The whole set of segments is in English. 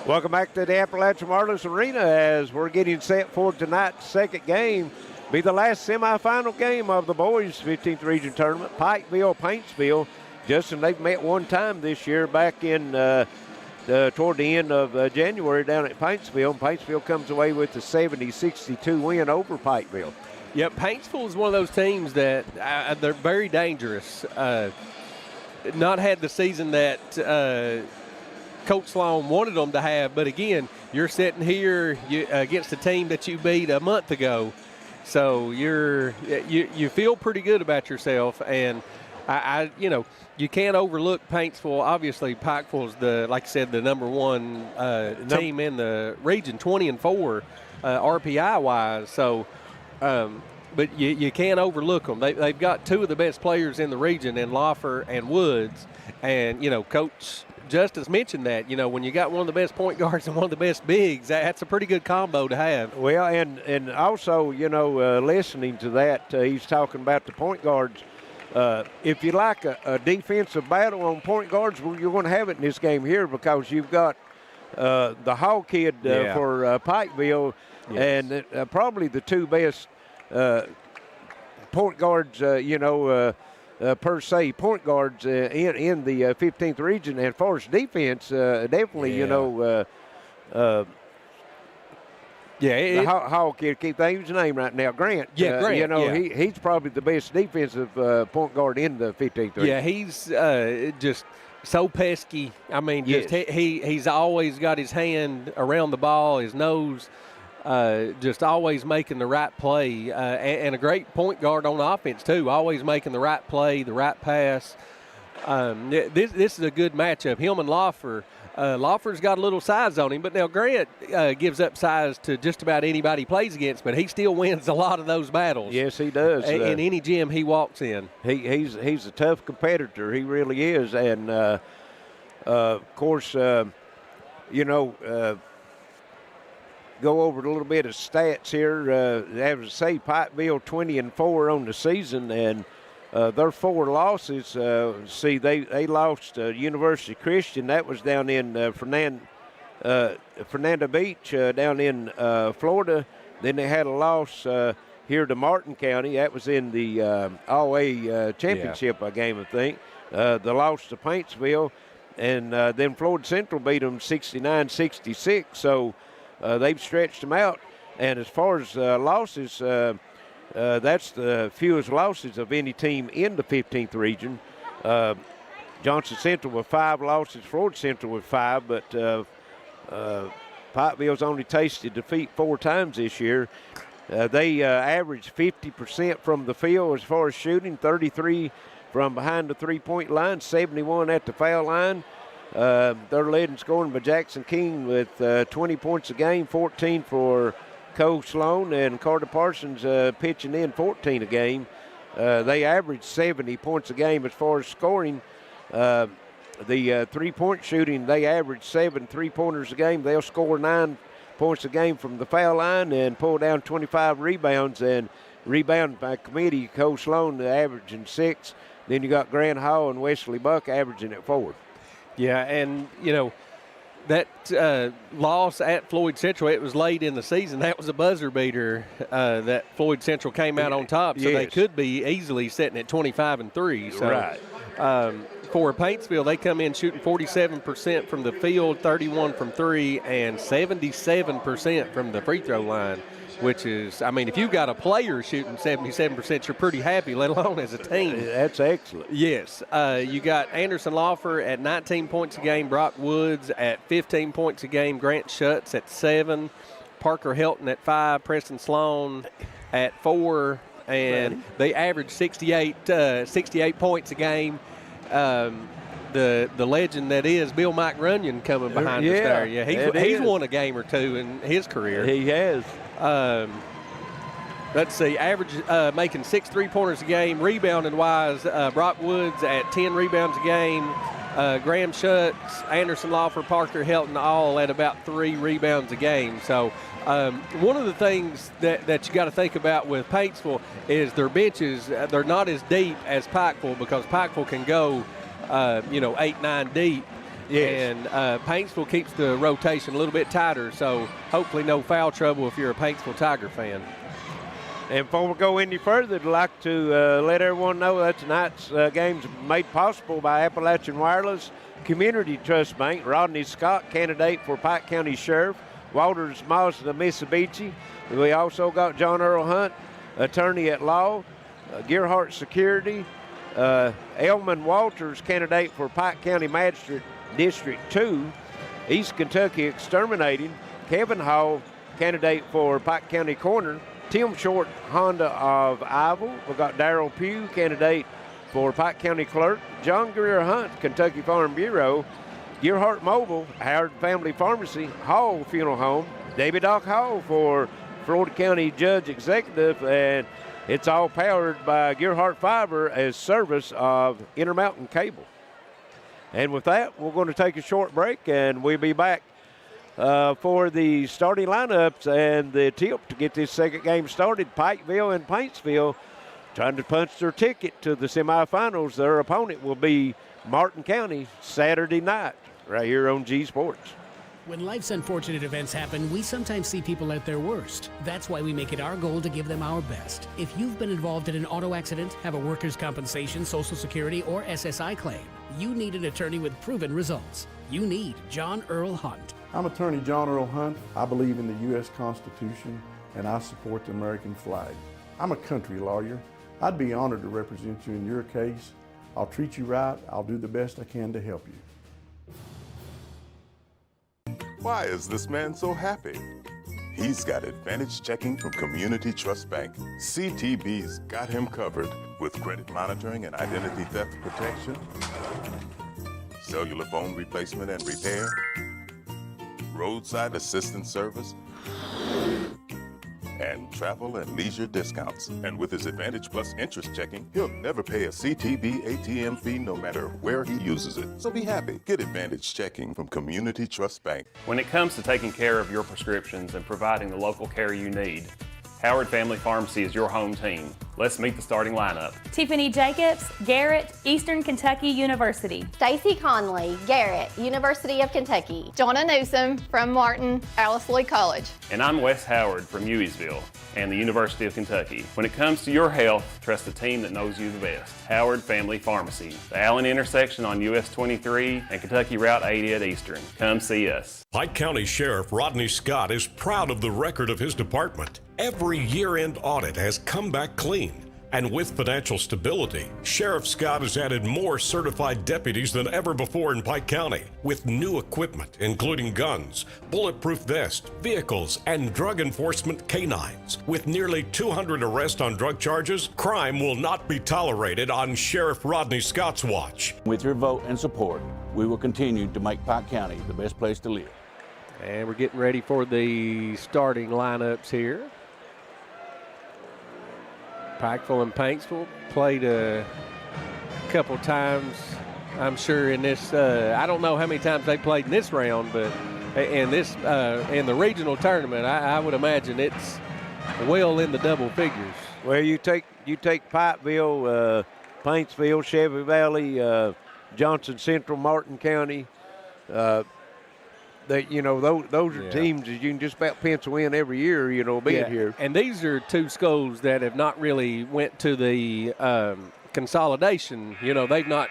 Welcome back to the Appalachian Wireless Arena as we're getting set for tonight's second game. Be the last semifinal game of the boys' 15th region tournament. Pikeville, Paintsville. Justin, they've met one time this year back in toward the end of January down at Paintsville. And Paintsville comes away with a 70-62 win over Pikeville. Yep, Paintsville is one of those teams that they're very dangerous. Not had the season that Coach Sloan wanted them to have, but again, you're sitting here against a team that you beat a month ago, so you feel pretty good about yourself. And you can't overlook Paintsville. Obviously, Pikeville's like I said, the number one team in the region, 20-4 RPI wise. So, but you can't overlook them. They've got two of the best players in the region in Loffer and Woods, and Coach Justice mentioned that, when you got one of the best point guards and one of the best bigs, that's a pretty good combo to have. Well, and also, listening to that, he's talking about the point guards. If you like a defensive battle on point guards, well, you're going to have it in this game here because you've got the Hall kid for Pikeville, yes, and probably the two best point guards, per se, point guards in the 15th region. And as far as defense, definitely, the Hall kid, keep his name right now, Grant. Yeah, Grant. He's probably the best defensive point guard in the 15th region. Yeah, he's just so pesky. I mean, yes, he's always got his hand around the ball, his nose. Just always making the right play, and a great point guard on offense too. Always making the right play, the right pass. This is a good matchup. Him and Loffer. Loffer's got a little size on him, but now Grant gives up size to just about anybody he plays against, but he still wins a lot of those battles. Yes, he does. In any gym he walks in. He's a tough competitor. He really is, and of course, go over a little bit of stats here. As I say, Pikeville 20-4 on the season, and their four losses. They lost University Christian. That was down in Fernando Beach, down in Florida. Then they had a loss here to Martin County. That was in the All-A championship game, I think. The loss to Paintsville, and then Floyd Central beat them 69-66. So they've stretched them out. And as far as losses, that's the fewest losses of any team in the 15th region. Johnson Central with 5 losses, Floyd Central with 5, but Pikeville's only tasted defeat 4 times this year. They average 50% from the field as far as shooting, 33 from behind the three-point line, 71 at the foul line. They're led in scoring by Jackson King with 20 points a game, 14 for Cole Sloan, and Carter Parsons pitching in 14 a game. They average 70 points a game as far as scoring. The three-point shooting, they average 7 three-pointers a game. They'll score 9 points a game from the foul line and pull down 25 rebounds. And rebound by committee, Cole Sloan averaging 6. Then you got Grant Hall and Wesley Buck averaging at 4. Yeah, and, that loss at Floyd Central, it was late in the season. That was a buzzer beater that Floyd Central came out on top, so they could be easily sitting at 25-3. So, right. For Paintsville, they come in shooting 47% from the field, 31 from 3, and 77% from the free throw line, which is, if you've got a player shooting 77%, you're pretty happy, let alone as a team. That's excellent. Yes. You got Anderson Loffer at 19 points a game, Brock Woods at 15 points a game, Grant Schutz at 7, Parker Helton at 5, Preston Sloan at 4, and they average 68 points a game. The legend that is Bill Mike Runyon coming behind us there. Yeah, he's won a game or two in his career. He has. Let's see, average making 6 3-pointers a game. Rebounding wise, Brock Woods at 10 rebounds a game. Graham Schutz, Anderson Loffer, Parker Helton all at about 3 rebounds a game. So one of the things that you got to think about with Paintsville is their benches, they're not as deep as Pikeville, because Pikeville can go 8-9 deep. Yes. And Paintsville keeps the rotation a little bit tighter, so hopefully no foul trouble if you're a Paintsville Tiger fan. And before we go any further, I'd like to let everyone know that tonight's game's made possible by Appalachian Wireless, Community Trust Bank, Rodney Scott, candidate for Pike County Sheriff, Walters Mazda Mitsubishi. We also got John Earl Hunt, attorney at law, Gearheart Security, Elmon Walters, candidate for Pike County Magistrate District 2, East Kentucky Exterminating, Kevin Hall, candidate for Pike County Coroner, Tim Short Honda of Ivel. We've got Darrell Pugh, candidate for Pike County Clerk, John Greer Hunt, Kentucky Farm Bureau, Gearheart Mobile, Howard Family Pharmacy, Hall Funeral Home, David Doc Hall for Florida County Judge Executive, and it's all powered by Gearheart Fiber as service of Intermountain Cable. And with that, we're going to take a short break, and we'll be back for the starting lineups and the tip to get this second game started. Pikeville and Paintsville trying to punch their ticket to the semifinals. Their opponent will be Martin County Saturday night right here on G Sports. When life's unfortunate events happen, we sometimes see people at their worst. That's why we make it our goal to give them our best. If you've been involved in an auto accident, have a workers' compensation, Social Security, or SSI claim, you need an attorney with proven results. You need John Earl Hunt. I'm attorney John Earl Hunt. I believe in the U.S. Constitution, and I support the American flag. I'm a country lawyer. I'd be honored to represent you in your case. I'll treat you right. I'll do the best I can to help you. Why is this man so happy? He's got advantage checking from Community Trust Bank. CTB's got him covered with credit monitoring and identity theft protection, cellular phone replacement and repair, roadside assistance service, and travel and leisure discounts. And with his Advantage Plus interest checking, he'll never pay a CTB ATM fee no matter where he uses it. So be happy. Get Advantage checking from Community Trust Bank. When it comes to taking care of your prescriptions and providing the local care you need, Howard Family Pharmacy is your home team. Let's meet the starting lineup. Tiffany Jacobs, Garrett, Eastern Kentucky University. Stacy Conley, Garrett, University of Kentucky. Jonna Newsom from Martin, Alice Lloyd College. And I'm Wes Howard from Hueysville and the University of Kentucky. When it comes to your health, trust the team that knows you the best. Howard Family Pharmacy, the Allen intersection on US 23 and Kentucky Route 80 at Eastern. Come see us. Pike County Sheriff Rodney Scott is proud of the record of his department. Every year-end audit has come back clean. And with financial stability, Sheriff Scott has added more certified deputies than ever before in Pike County, with new equipment, including guns, bulletproof vests, vehicles, and drug enforcement canines. With nearly 200 arrests on drug charges, crime will not be tolerated on Sheriff Rodney Scott's watch. With your vote and support, we will continue to make Pike County the best place to live. And we're getting ready for the starting lineups here. Pikeville and Paintsville played a couple times, I'm sure, in this. I don't know how many times they played in this round, but in the regional tournament, I would imagine it's well in the double figures. Well, you take Pikeville, Paintsville, Chevy Valley, Johnson Central, Martin County. Those are teams that you can just about pencil in every year, being here. And these are two schools that have not really went to the consolidation. They've not.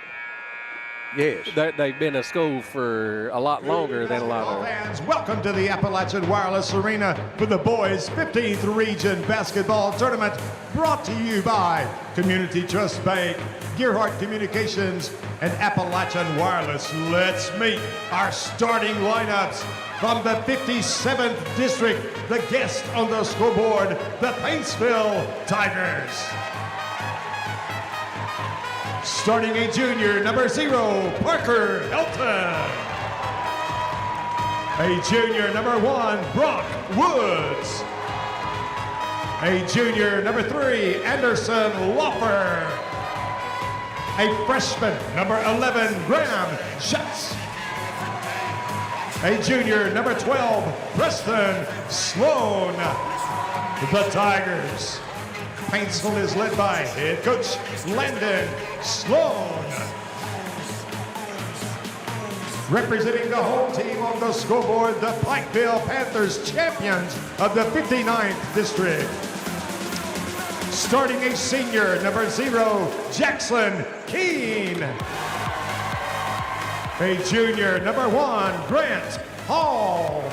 Yes. They've been a school for a lot longer than a lot of fans. Welcome to the Appalachian Wireless Arena for the boys' 15th Region Basketball Tournament, brought to you by Community Trust Bank, Gearheart Communications, and Appalachian Wireless. Let's meet our starting lineups. From the 57th District, the guest on the scoreboard, the Paintsville Tigers. Starting a junior, number 0, Parker Elton. A junior, number 1, Brock Woods. A junior, number 3, Anderson Loffer. A freshman, number 11, Graham Schatz. A junior, number 12, Preston Sloan. The Tigers. Paintsville is led by head coach Landon Sloan. Representing the home team on the scoreboard, the Pikeville Panthers, champions of the 59th District. Starting a senior, number 0, Jackson Keene. A junior, number 1, Grant Hall.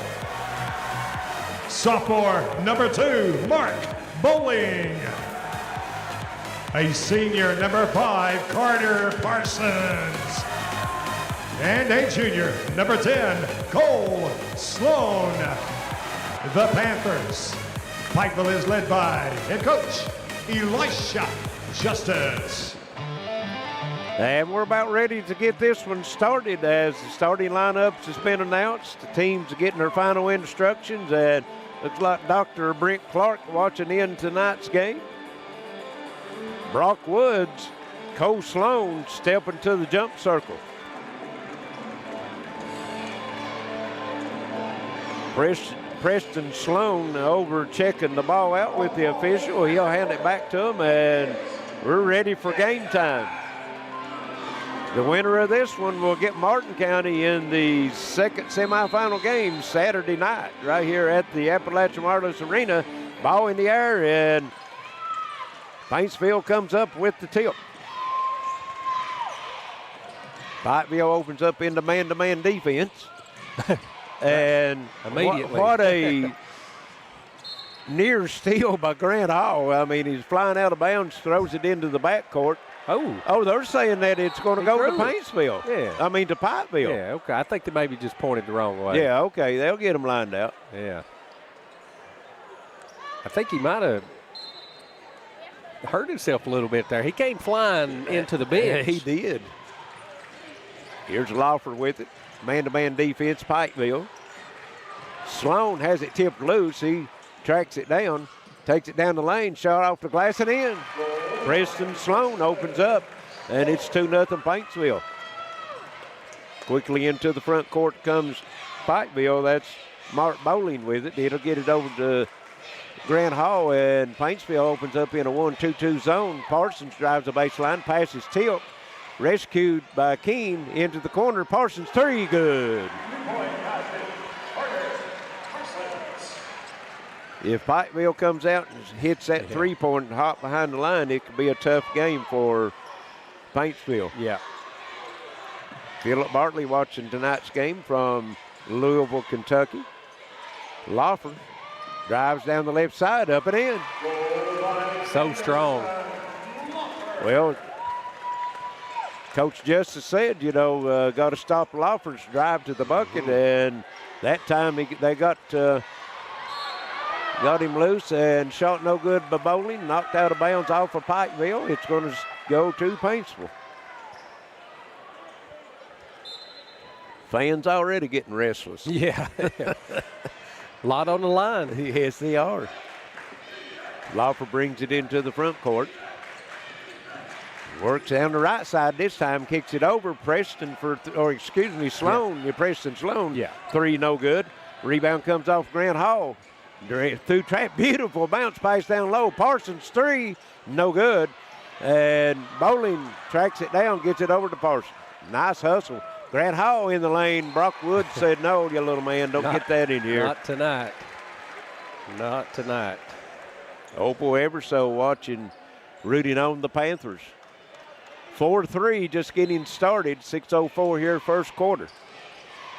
Sophomore, number 2, Mark Bowling. A senior, number 5, Carter Parsons. And a junior, number 10, Cole Sloan. The Panthers. Pikeville is led by head coach Elisha Justice. And we're about ready to get this one started as the starting lineups has been announced. The teams are getting their final instructions, and looks like Dr. Brent Clark watching in tonight's game. Brock Woods, Cole Sloan stepping to the jump circle. Preston Sloan over checking the ball out with the official. He'll hand it back to him, and we're ready for game time. The winner of this one will get Martin County in the second semifinal game Saturday night right here at the Appalachian Wireless Arena. Ball in the air, and Paintsville comes up with the tip. Pikeville opens up into man-to-man defense. And immediately. What a near steal by Grant Hall. I mean, he's flying out of bounds, throws it into the backcourt. Oh, they're saying that it's going to go to Paintsville. Yeah. I mean, to Pikeville. Yeah, okay. I think they maybe just pointed the wrong way. Yeah, okay. They'll get him lined out. Yeah. I think he might have hurt himself a little bit there. He came flying into the bench. Yeah, he did. Here's Lawford with it. Man-to-man defense, Pikeville. Sloan has it tipped loose. He tracks it down, takes it down the lane, shot off the glass and in. Preston Sloan opens up, and it's 2-0 Paintsville. Quickly into the front court comes Pikeville. That's Mark Bowling with it. It'll get it over to Grant Hall, and Paintsville opens up in a 1-2-2 zone. Parsons drives the baseline, passes tip. Rescued by Keene into the corner. Parsons three, good. If Pikeville comes out and hits that three-point and hop behind the line, it could be a tough game for Paintsville. Yeah. Philip Bartley watching tonight's game from Louisville, Kentucky. Lawford drives down the left side, up and in. So strong. Well, Coach Justice said, got to stop Lawford's drive to the bucket, and that time they got him loose and shot no good by Bowling, knocked out of bounds off of Pikeville. It's going to go to Paintsville. Fans already getting restless. Yeah. A lot on the line. Yes, they are. Lawford brings it into the front court. Works down the right side this time, kicks it over. Sloan. Yeah. Preston Sloan. Yeah. Three, no good. Rebound comes off Grant Hall. Through trap, beautiful bounce pass down low. Parsons three, no good. And Bowling tracks it down, gets it over to Parsons. Nice hustle. Grant Hall in the lane. Brock Wood said, no, you little man, don't get that in here. Not tonight. Not tonight. Opal Everso watching, rooting on the Panthers. 4-3 just getting started. 6:04 here first quarter.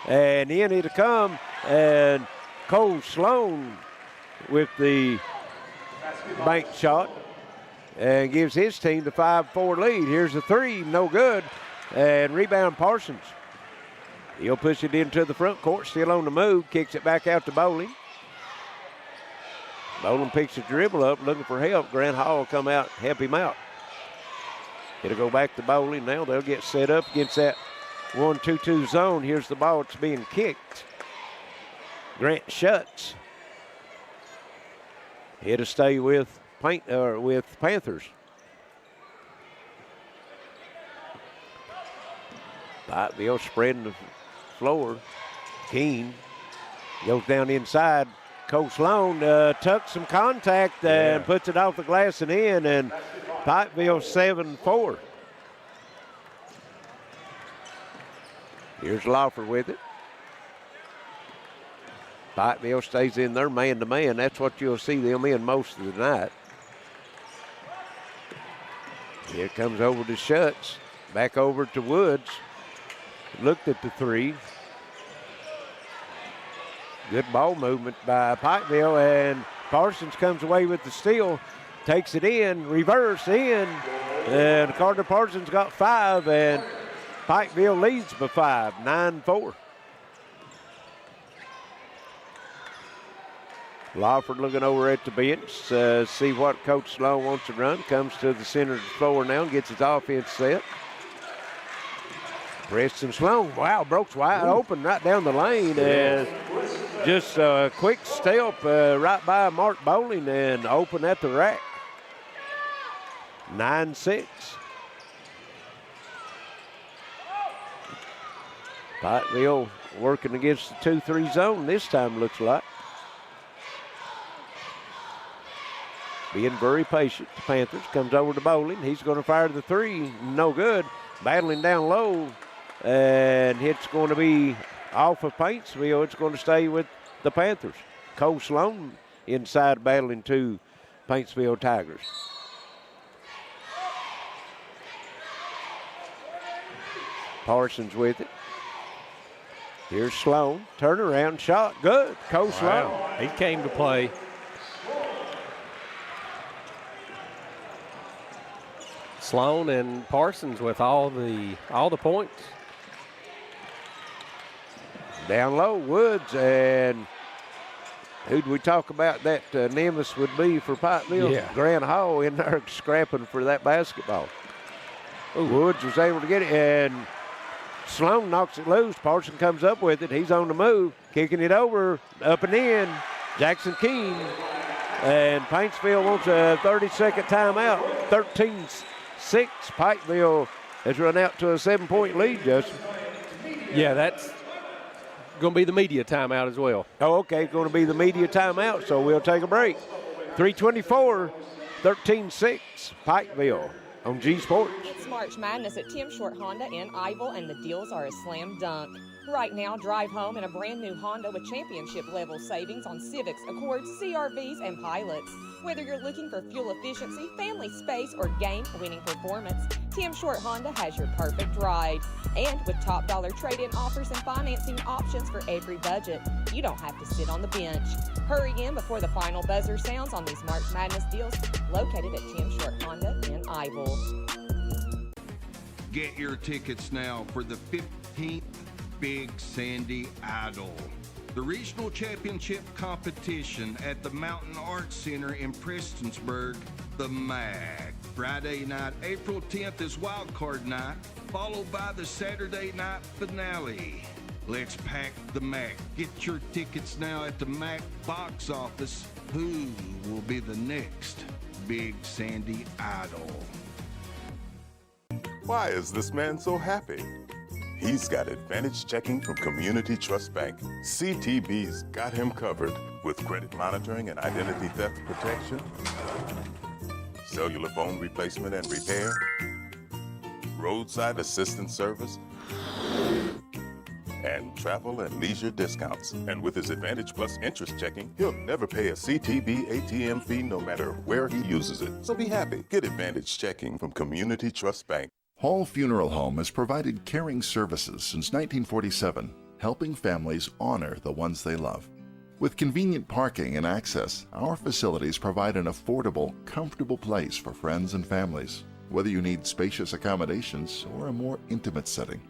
And in it'll come, and Cole Sloan with the bank shot and gives his team the 5-4 lead. Here's the three, no good. And rebound Parsons. He'll push it into the front court, still on the move, kicks it back out to Bowling. Bowling picks the dribble up, looking for help. Grant Hall will come out, help him out. It'll go back to Bowling now. They'll get set up against that 1-2-2 zone. Here's the ball. It's being kicked. Grant shuts. It'll stay with Panthers. Pikeville spreading the floor. Keene goes down inside. Cole Sloan tucks some contact and puts it off the glass and in, and Pikeville 7-4. Here's Lawfer with it. Pikeville stays in there man-to-man. That's what you'll see them in most of the night. Here comes over to Schutz. Back over to Woods. Looked at the three. Good ball movement by Pikeville, and Parsons comes away with the steal. Takes it in, reverse in, and Carter Parsons got 5, and Pikeville leads by 5, 9-4. Lawford looking over at the bench, see what Coach Sloan wants to run. Comes to the center of the floor now and gets his offense set. Preston Sloan, wow, broke wide open right down the lane, and just a quick step right by Mark Bowling and open at the rack. 9-6. Pikeville working against the 2-3 zone this time, looks like. Being very patient. The Panthers comes over to Bowling. He's going to fire the three. No good. Battling down low. And it's going to be off of Paintsville. It's going to stay with the Panthers. Cole Sloan inside battling 2 Paintsville Tigers. Parsons with it. Here's Sloan. Turnaround shot. Good. Cole Sloan. He came to play. Sloan and Parsons with all the points. Down low, Woods, and who do we talk about that nemesis would be for Pikeville? Yeah. Grant Hall in there scrapping for that basketball. Woods was able to get it, and Sloan knocks it loose. Parsons comes up with it. He's on the move, kicking it over, up and in. Jackson Keene, and Paintsville wants a 30-second timeout. 13-6. Pikeville has run out to a 7-point lead, Justin. Yeah, that's going to be the media timeout as well. Oh, okay, going to be the media timeout, so we'll take a break. 3:24, 13-6, Pikeville on G Sports. It's March Madness at Tim Short Honda in Ivel, and the deals are a slam dunk. Right now, drive home in a brand new Honda with championship-level savings on Civics, Accords, CRVs, and Pilots. Whether you're looking for fuel efficiency, family space, or game-winning performance, Tim Short Honda has your perfect ride. And with top dollar trade-in offers and financing options for every budget, you don't have to sit on the bench. Hurry in before the final buzzer sounds on these March Madness deals located at Tim Short Honda in Ivel. Get your tickets now for the 15th Big Sandy Idol, the regional championship competition at the Mountain Arts Center in Prestonsburg, the MAC. Friday night, April 10th is Wild Card Night, followed by the Saturday night finale. Let's pack the MAC. Get your tickets now at the MAC box office. Who will be the next Big Sandy Idol? Why is this man so happy? He's got advantage checking from Community Trust Bank. CTB's got him covered with credit monitoring and identity theft protection, cellular phone replacement and repair, roadside assistance service, and travel and leisure discounts. And with his Advantage Plus interest checking, he'll never pay a CTB ATM fee no matter where he uses it. So be happy. Get Advantage checking from Community Trust Bank. Hall Funeral Home has provided caring services since 1947, helping families honor the ones they love. With convenient parking and access, our facilities provide an affordable, comfortable place for friends and families, whether you need spacious accommodations or a more intimate setting.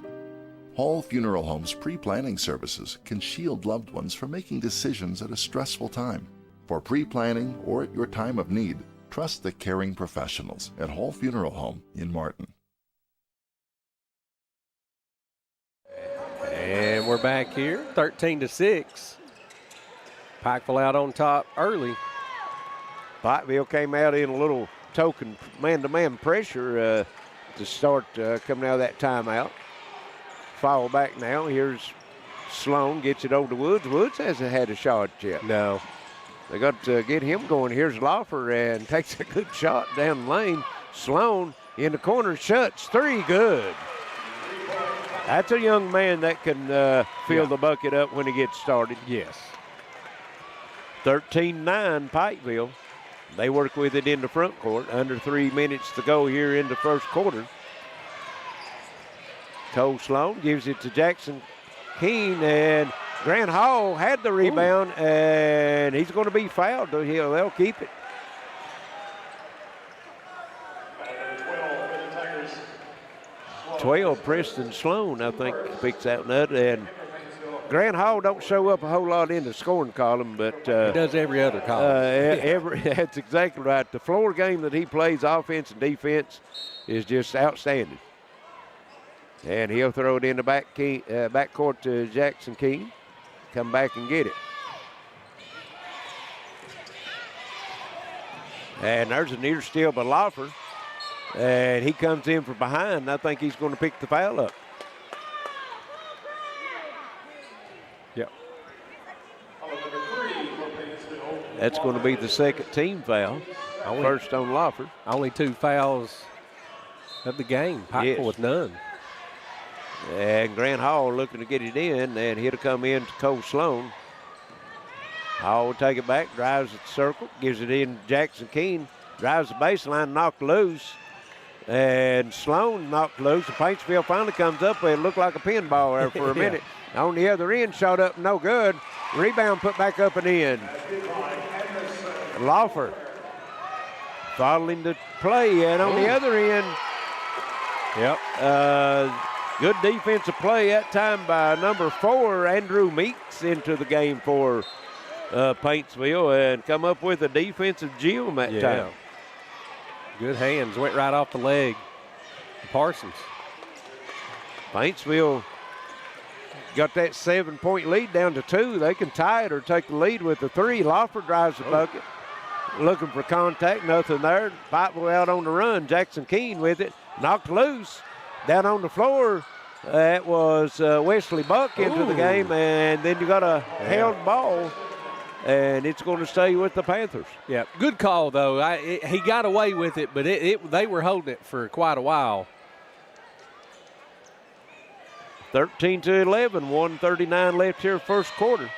Hall Funeral Home's pre-planning services can shield loved ones from making decisions at a stressful time. For pre-planning or at your time of need, trust the caring professionals at Hall Funeral Home in Martin. And we're back here, 13-6. Pikeville out on top early. Pikeville came out in a little token man-to-man pressure to start coming out of that timeout. Fall back now. Here's Sloan, gets it over to Woods. Woods hasn't had a shot yet. No. They got to get him going. Here's Lawfer and takes a good shot down the lane. Sloan in the corner, shuts, 3, good. That's a young man that can fill the bucket up when he gets started. Yes. 13-9 Pikeville. They work with it in the front court. Under 3 minutes to go here in the first quarter. Cole Sloan gives it to Jackson Keene, and Grant Hall had the rebound, and he's going to be fouled. They'll keep it. 12, Preston Sloan, I think, picks out nut. And Grant Hall don't show up a whole lot in the scoring column, but he does every other column. That's exactly right. The floor game that he plays, offense and defense, is just outstanding. And he'll throw it in the backcourt to Jackson Keene. Come back and get it. And there's a near steal by Loffer. And he comes in from behind. I think he's going to pick the foul up. Yep. That's going to be the second team foul. First on Loffer. Only 2 fouls of the game. Pikeville with none. And Grant Hall looking to get it in, and he'll come in to Cole Sloan. Hall will take it back, drives at the circle, gives it in Jackson Keene, drives the baseline, knocked loose. And Sloan knocked loose. And Paintsville finally comes up with it. Looked like a pinball there for a minute. On the other end, shot up, no good. Rebound put back up and in. Loffer following the play. And on the other end, good defensive play that time by number 4, Andrew Meeks, into the game for Paintsville, and come up with a defensive gem that time. Good hands, went right off the leg. Parsons. Paintsville got that 7-point lead down to 2. They can tie it or take the lead with the 3. Loffer drives the bucket. Looking for contact, nothing there. Pikeville out on the run. Jackson Keene with it. Knocked loose. Down on the floor, that was Wesley Buck into the game. And then you got a held ball. And it's going to stay with the Panthers. Yeah, good call, though. He got away with it, but they were holding it for quite a while. 13-11, 1:39 left here first quarter.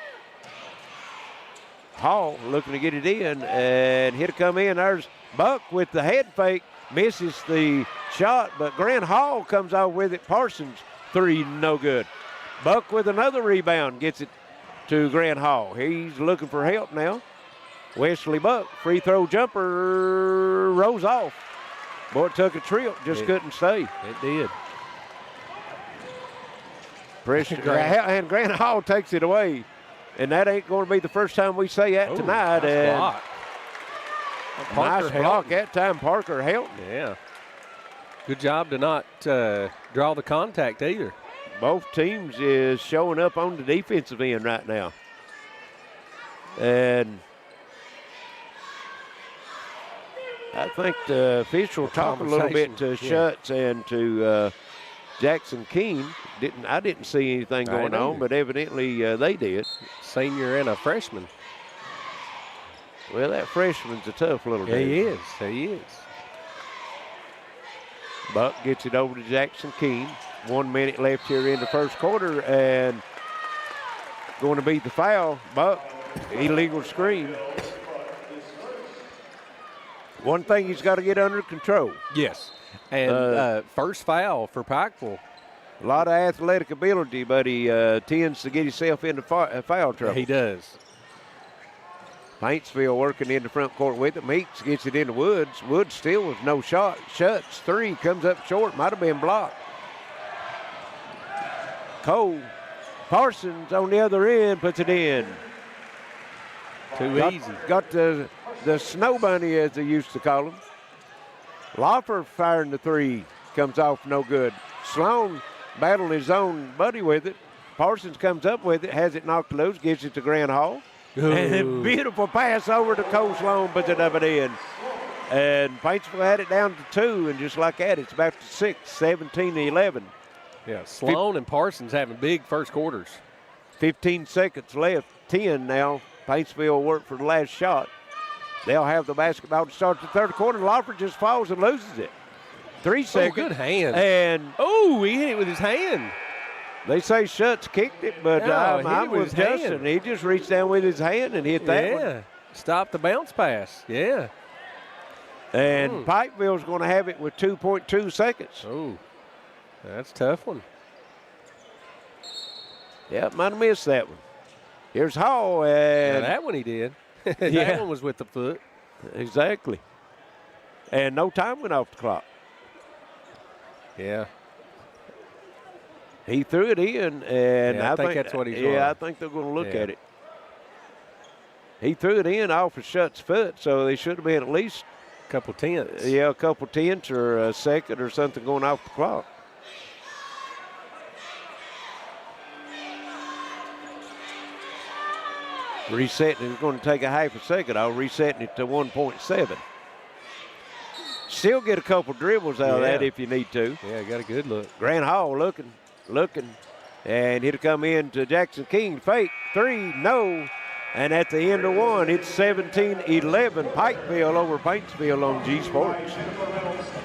Hall looking to get it in, and he'll come in. There's Buck with the head fake, misses the shot, but Grant Hall comes out with it. Parsons, 3, no good. Buck with another rebound, gets it to Grant Hall. He's looking for help now. Wesley Buck, free throw jumper, rolls off. Boy, it took a trip, just couldn't stay. It did. Pressure, and Grant Hall takes it away. And that ain't going to be the first time we say that tonight. Nice block that time, Parker Helton. Yeah. Good job to not draw the contact either. Both teams is showing up on the defensive end right now. And I think the official talked a little bit to Schutz and to Jackson Keene. I didn't see anything going on, but evidently they did. Senior and a freshman. Well, that freshman's a tough little dude. He is. He is. Buck gets it over to Jackson Keene. 1 minute left here in the first quarter, and going to beat the foul. Buck, illegal screen. One thing he's got to get under control. Yes. And first foul for Pikeville. A lot of athletic ability, but he tends to get himself into foul trouble. He does. Paintsville working in the front court with it. Meeks gets it into Woods. Woods still with no shot. Schutz, 3, comes up short. Might have been blocked. Cole Parsons on the other end puts it in. Too easy. Got the snow bunny, as they used to call him. Loffer firing the 3. Comes off no good. Sloan battled his own buddy with it. Parsons comes up with it, has it knocked loose, gives it to Grant Hall. And a beautiful pass over to Cole Sloan, puts it up and in. And Paintsville had it down to 2, and just like that, it's back to 6, 17-11. Yeah, Sloan and Parsons having big first quarters. 15 seconds left, 10 now. Paintsville work for the last shot. They'll have the basketball to start the third quarter. Loffer just falls and loses it. 3 seconds. Good hand. And he hit it with his hand. They say Schutz kicked it, but No, I'm hit it with with his hand. Justin. He just reached down with his hand and hit that one. Yeah, stop the bounce pass. Yeah. And Pikeville's going to have it with 2.2 seconds. Oh, that's a tough one. Yeah, might have missed that one. Here's Hall. Yeah, And that one he did. Yeah. That one was with the foot. Exactly. And no time went off the clock. Yeah. He threw it in, and Yeah, I think that's what he's on. Yeah, I think they're going to look Yeah. at it. He threw it in off of Schutz's foot, so they should have been at least a couple tenths. Yeah, a couple tenths or a second or something going off the clock. Resetting is going to take a half a second. I'll resetting it to 1.7. Still get a couple dribbles out of that if you need to. Yeah, got a good look. Grant Hall looking, and it'll come in to Jackson King. Fake three, no. And at the end of one, it's 17-11 Pikeville over Paintsville on G Sports.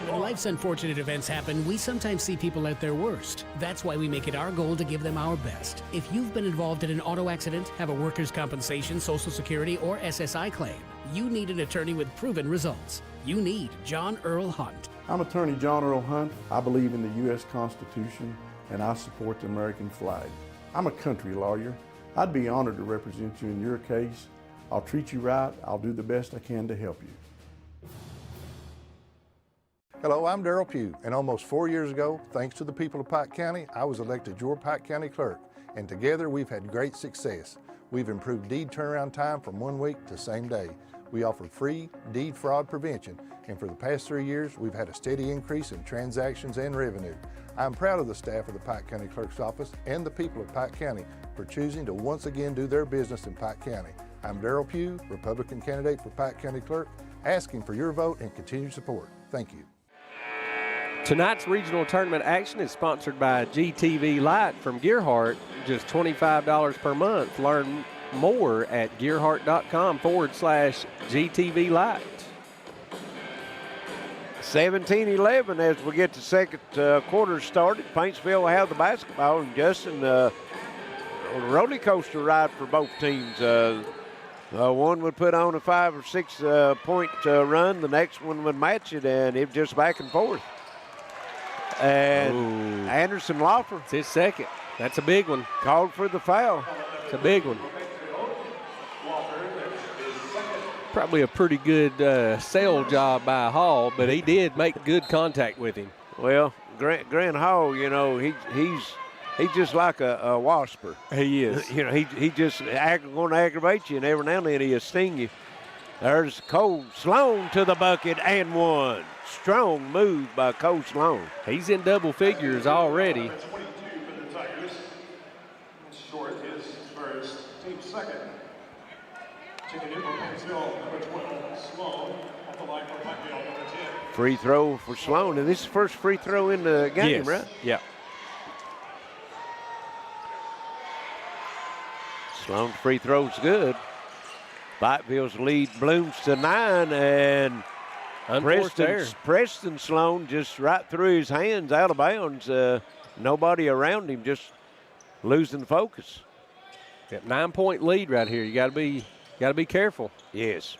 When life's unfortunate events happen, we sometimes see people at their worst. That's why we make it our goal to give them our best. If you've been involved in an auto accident, have a workers' compensation, Social Security, or SSI claim, you need an attorney with proven results. You need John Earl Hunt. I'm attorney John Earl Hunt. I believe in the U.S. Constitution, and I support the American flag. I'm a country lawyer. I'd be honored to represent you in your case. I'll treat you right. I'll do the best I can to help you. Hello, I'm Darrell Pugh, and almost 4 years ago, thanks to the people of Pike County, I was elected your Pike County Clerk, and together we've had great success. We've improved deed turnaround time from 1 week to same day. We offer free deed fraud prevention, and for the past 3 years, we've had a steady increase in transactions and revenue. I'm proud of the staff of the Pike County Clerk's Office and the people of Pike County for choosing to once again do their business in Pike County. I'm Darrell Pugh, Republican candidate for Pike County Clerk, asking for your vote and continued support. Thank you. Tonight's regional tournament action is sponsored by GTV Lite from Gearheart, just $25 per month. Learn more at gearheart.com/GTV Lite. 17-11 as we get the second quarter started. Paintsville will have the basketball, and Justin, a roller coaster ride for both teams. One would put on a 5 or 6 point run. The next one would match it, and it just back and forth. And Anderson Loffer. It's his second. That's a big one. Called for the foul. It's a big one. Probably a pretty good sale job by Hall, but he did make good contact with him. Well, Grant Hall, you know, he's just like a wasper. He is. You know, he just going to aggravate you, and every now and then he'll sting you. There's Cole Sloan to the bucket and one. Strong move by Cole Sloan. He's in double figures already. Short is first, team second. Checking in for Paintsville, number 12, Sloan, at the line for Pikeville, number 10. Free throw for Sloan, and this is the first free throw in the game, yes. right? Yeah. Sloan's free throw's good. Pikeville's lead blooms to 9, and Preston Sloan just right through his hands, out of bounds. Nobody around him, just losing focus. Got 9-point lead right here. You got to be careful. Yes.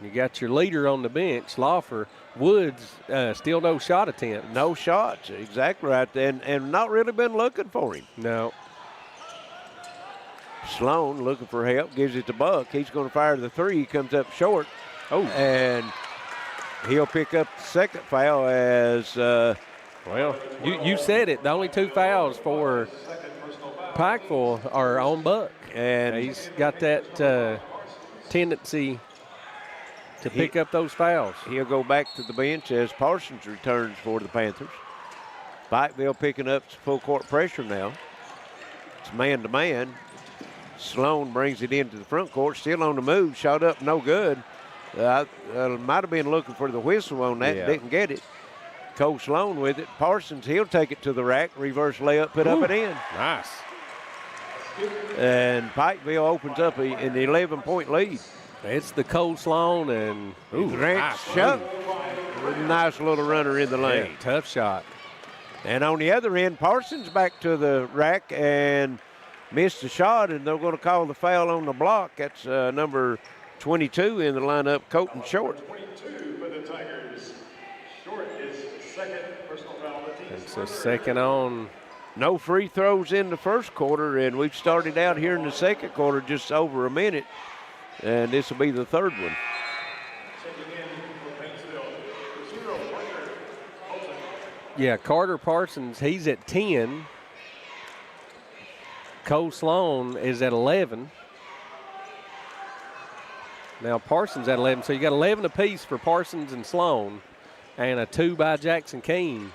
You got your leader on the bench, Loffer. Woods, still no shot attempt. No shots, exactly right. And not really been looking for him. No. Sloan looking for help, gives it to Buck. He's going to fire the three, comes up short. Oh. And he'll pick up the second foul as well, you said it. The only 2 fouls for Pikeville are on Buck. And he's got that tendency to pick up those fouls. He'll go back to the bench as Parsons returns for the Panthers. Pikeville picking up full court pressure now. It's man-to-man. Sloan brings it into the front court, still on the move, shot up, no good. Might have been looking for the whistle on that, didn't get it. Cole Sloan with it. Parsons, he'll take it to the rack, reverse layup, put up and in. Nice. And Pikeville opens up an 11-point lead. It's the Cole Sloan and Grant shot. Nice little runner in the lane. Yeah, tough shot. And on the other end, Parsons back to the rack and missed the shot, and they're going to call the foul on the block. That's number 22 in the lineup, Colton Short. 22 for the Tigers. Short is second personal foul. It's a second on. No free throws in the first quarter, and we've started out here in the second quarter just over a minute, and this will be the third one. Checking in for Paintsville, 0 Parker Colton. Yeah, Carter Parsons, he's at 10. Cole Sloan is at 11. Now Parsons at 11, so you got 11 apiece for Parsons and Sloan, and a 2 by Jackson Keene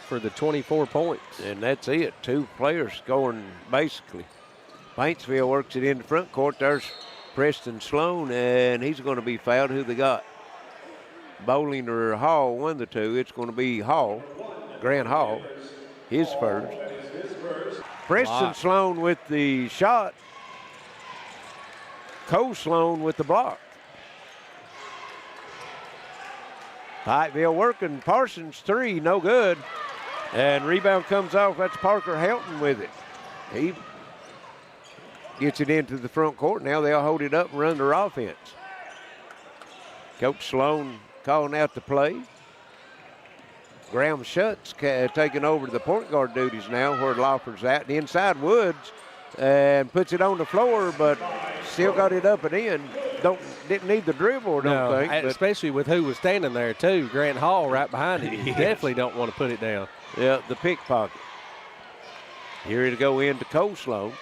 for the 24 points. And that's it, 2 players scoring basically. Paintsville works it in the front court. There's Preston Sloan, and he's going to be fouled. Who they got? Bowling or Hall, one of the two. It's going to be Hall, Grant Hall, his first. Preston Sloan with the shot. Cole Sloan with the block. Pikeville working. Parsons 3, no good. And rebound comes off. That's Parker Helton with it. He gets it into the front court. Now they'll hold it up and run their offense. Coach Sloan calling out the play. Graham Schutz taking over the point guard duties now where Laufer's at. And inside Woods and puts it on the floor, but still got it up and in. Didn't need the dribble, don't think. Especially with who was standing there, too. Grant Hall right behind him. You definitely don't want to put it down. Yeah, the pickpocket. Here to go into Cole Sloan.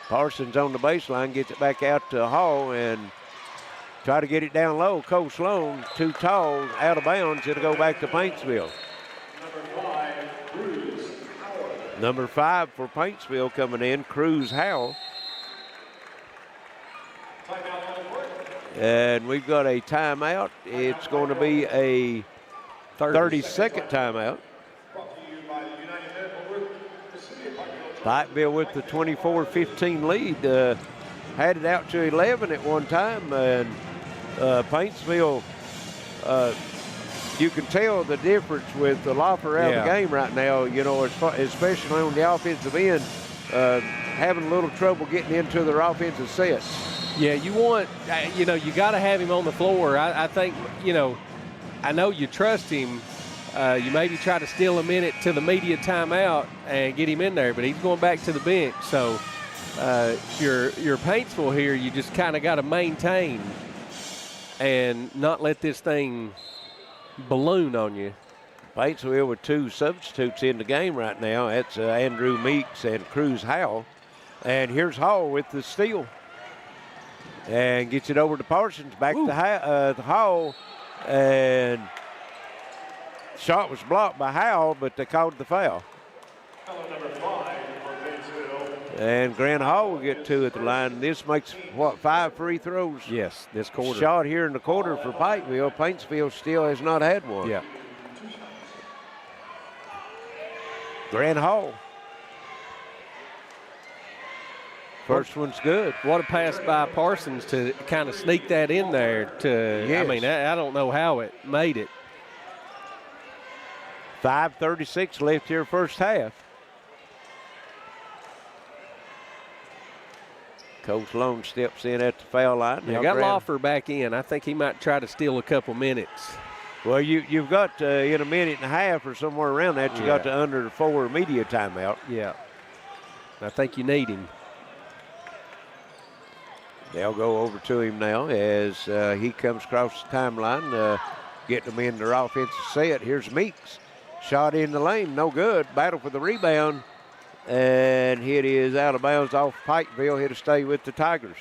Parsons on the baseline, gets it back out to Hall and try to get it down low. Cole Sloan, too tall, out of bounds. It'll go back to Paintsville. Number 5 for Paintsville coming in, Cruz Howell. And we've got a timeout. It's going to be a 30-second timeout. Pikeville with the 24-15 lead. Had it out to 11 at one time. And Paintsville, you can tell the difference with the Laufer out of the game right now, you know, especially on the offensive end, having a little trouble getting into their offensive sets. Yeah, you want, you got to have him on the floor. I think, I know you trust him. You maybe try to steal a minute to the media timeout and get him in there, but he's going back to the bench. So your Paintsville here, you just kind of got to maintain and not let this thing balloon on you. Paintsville with 2 substitutes in the game right now. That's Andrew Meeks and Cruz Howell. And here's Hall with the steal. And gets it over to Parsons, back to Hall. And shot was blocked by Howell, but they called the foul. Number 5 for Paintsville. And Grant Hall will get 2 at the line. This makes, 5 free throws? Yes, this quarter. Shot here in the quarter for Pikeville. Paintsville still has not had one. Yeah. Grant Hall. First one's good. What a pass by Parsons to kind of sneak that in there. Yes. I mean, I don't know how it made it. 5:36 left here first half. Cole Sloan steps in at the foul line. They got Laufer back in. I think he might try to steal a couple minutes. Well, you've got in a minute and a half or somewhere around that, you got to under 4 media timeout. Yeah. I think you need him. They'll go over to him now as he comes across the timeline, getting them in their offensive set. Here's Meeks. Shot in the lane, no good. Battle for the rebound. And it is out of bounds off Pikeville. Here to stay with the Tigers.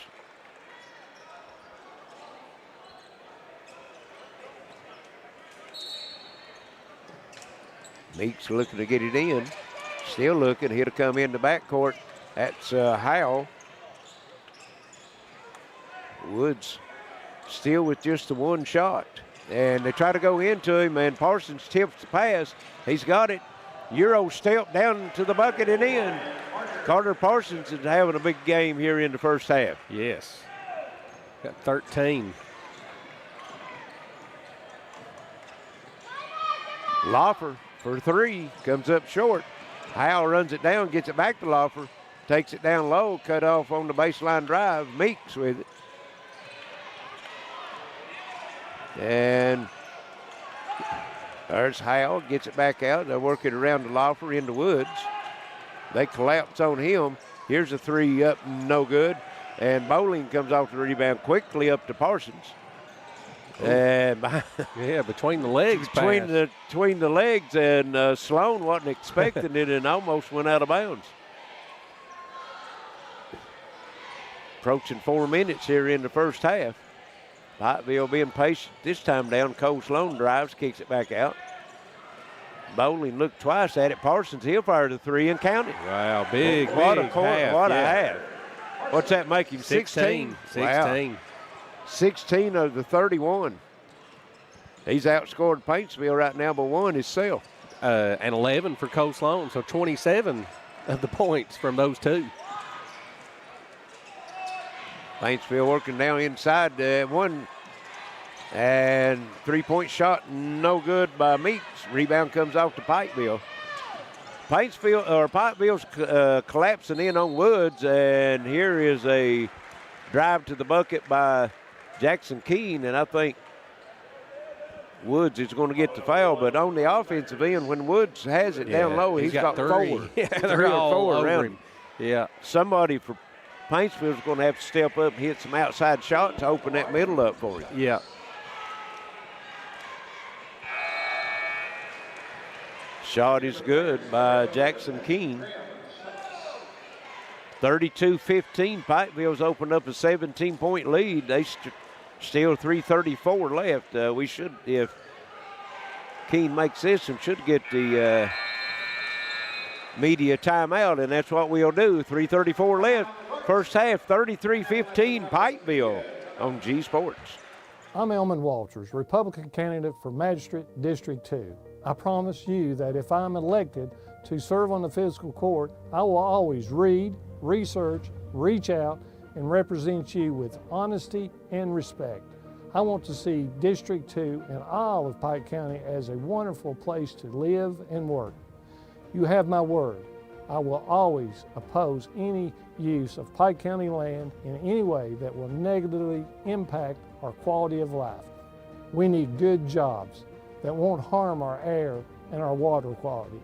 Meeks looking to get it in. Still looking. Here to come in the backcourt. That's Howell. Woods still with just the one shot. And they try to go into him, and Parsons tips the pass. He's got it. Euro step down to the bucket and in. Carter Parsons is having a big game here in the first half. Yes. Got 13. Laufer for 3, comes up short. Howell runs it down, gets it back to Laufer, takes it down low, cut off on the baseline drive. Meeks with it. And there's Howell, gets it back out. They're working around to Laufer into Woods. They collapse on him. Here's a 3 up, no good. And Bowling comes off the rebound quickly up to Parsons. And yeah, between the legs. Between the legs, and Sloan wasn't expecting it and almost went out of bounds. Approaching 4 minutes here in the first half. Pikeville being patient this time down. Cole Sloan drives, kicks it back out. Bowling looked twice at it. Parsons, he'll fire the 3 and count it. Wow, big half. What a half. What's that make him? 16? 16. Wow. 16 of the 31. He's outscored Paintsville right now by 1 himself. And 11 for Cole Sloan, so 27 of the points from those 2. Paintsville working down inside 1. And 3-point shot, no good by Meeks. Rebound comes off to Pikeville. Pikeville's collapsing in on Woods, and here is a drive to the bucket by Jackson Keene, and I think Woods is going to get the foul, but on the offensive end, when Woods has it down low, he's got 4. Yeah, they're 3 or all 4 around him. Yeah. Somebody for Paintsville is going to have to step up and hit some outside shots to open that middle up for him. Yeah. Shot is good by Jackson Keene. 32-15. Pikeville's opened up a 17-point lead. They still 3:34 left. We should, if Keene makes this, and should get the media timeout, and that's what we'll do. 3:34 left. First half, 33-15, Pikeville on G Sports. I'm Elmon Walters, Republican candidate for Magistrate District 2. I promise you that if I'm elected to serve on the fiscal court, I will always read, research, reach out, and represent you with honesty and respect. I want to see District 2 and all of Pike County as a wonderful place to live and work. You have my word. I will always oppose any use of Pike County land in any way that will negatively impact our quality of life. We need good jobs that won't harm our air and our water quality.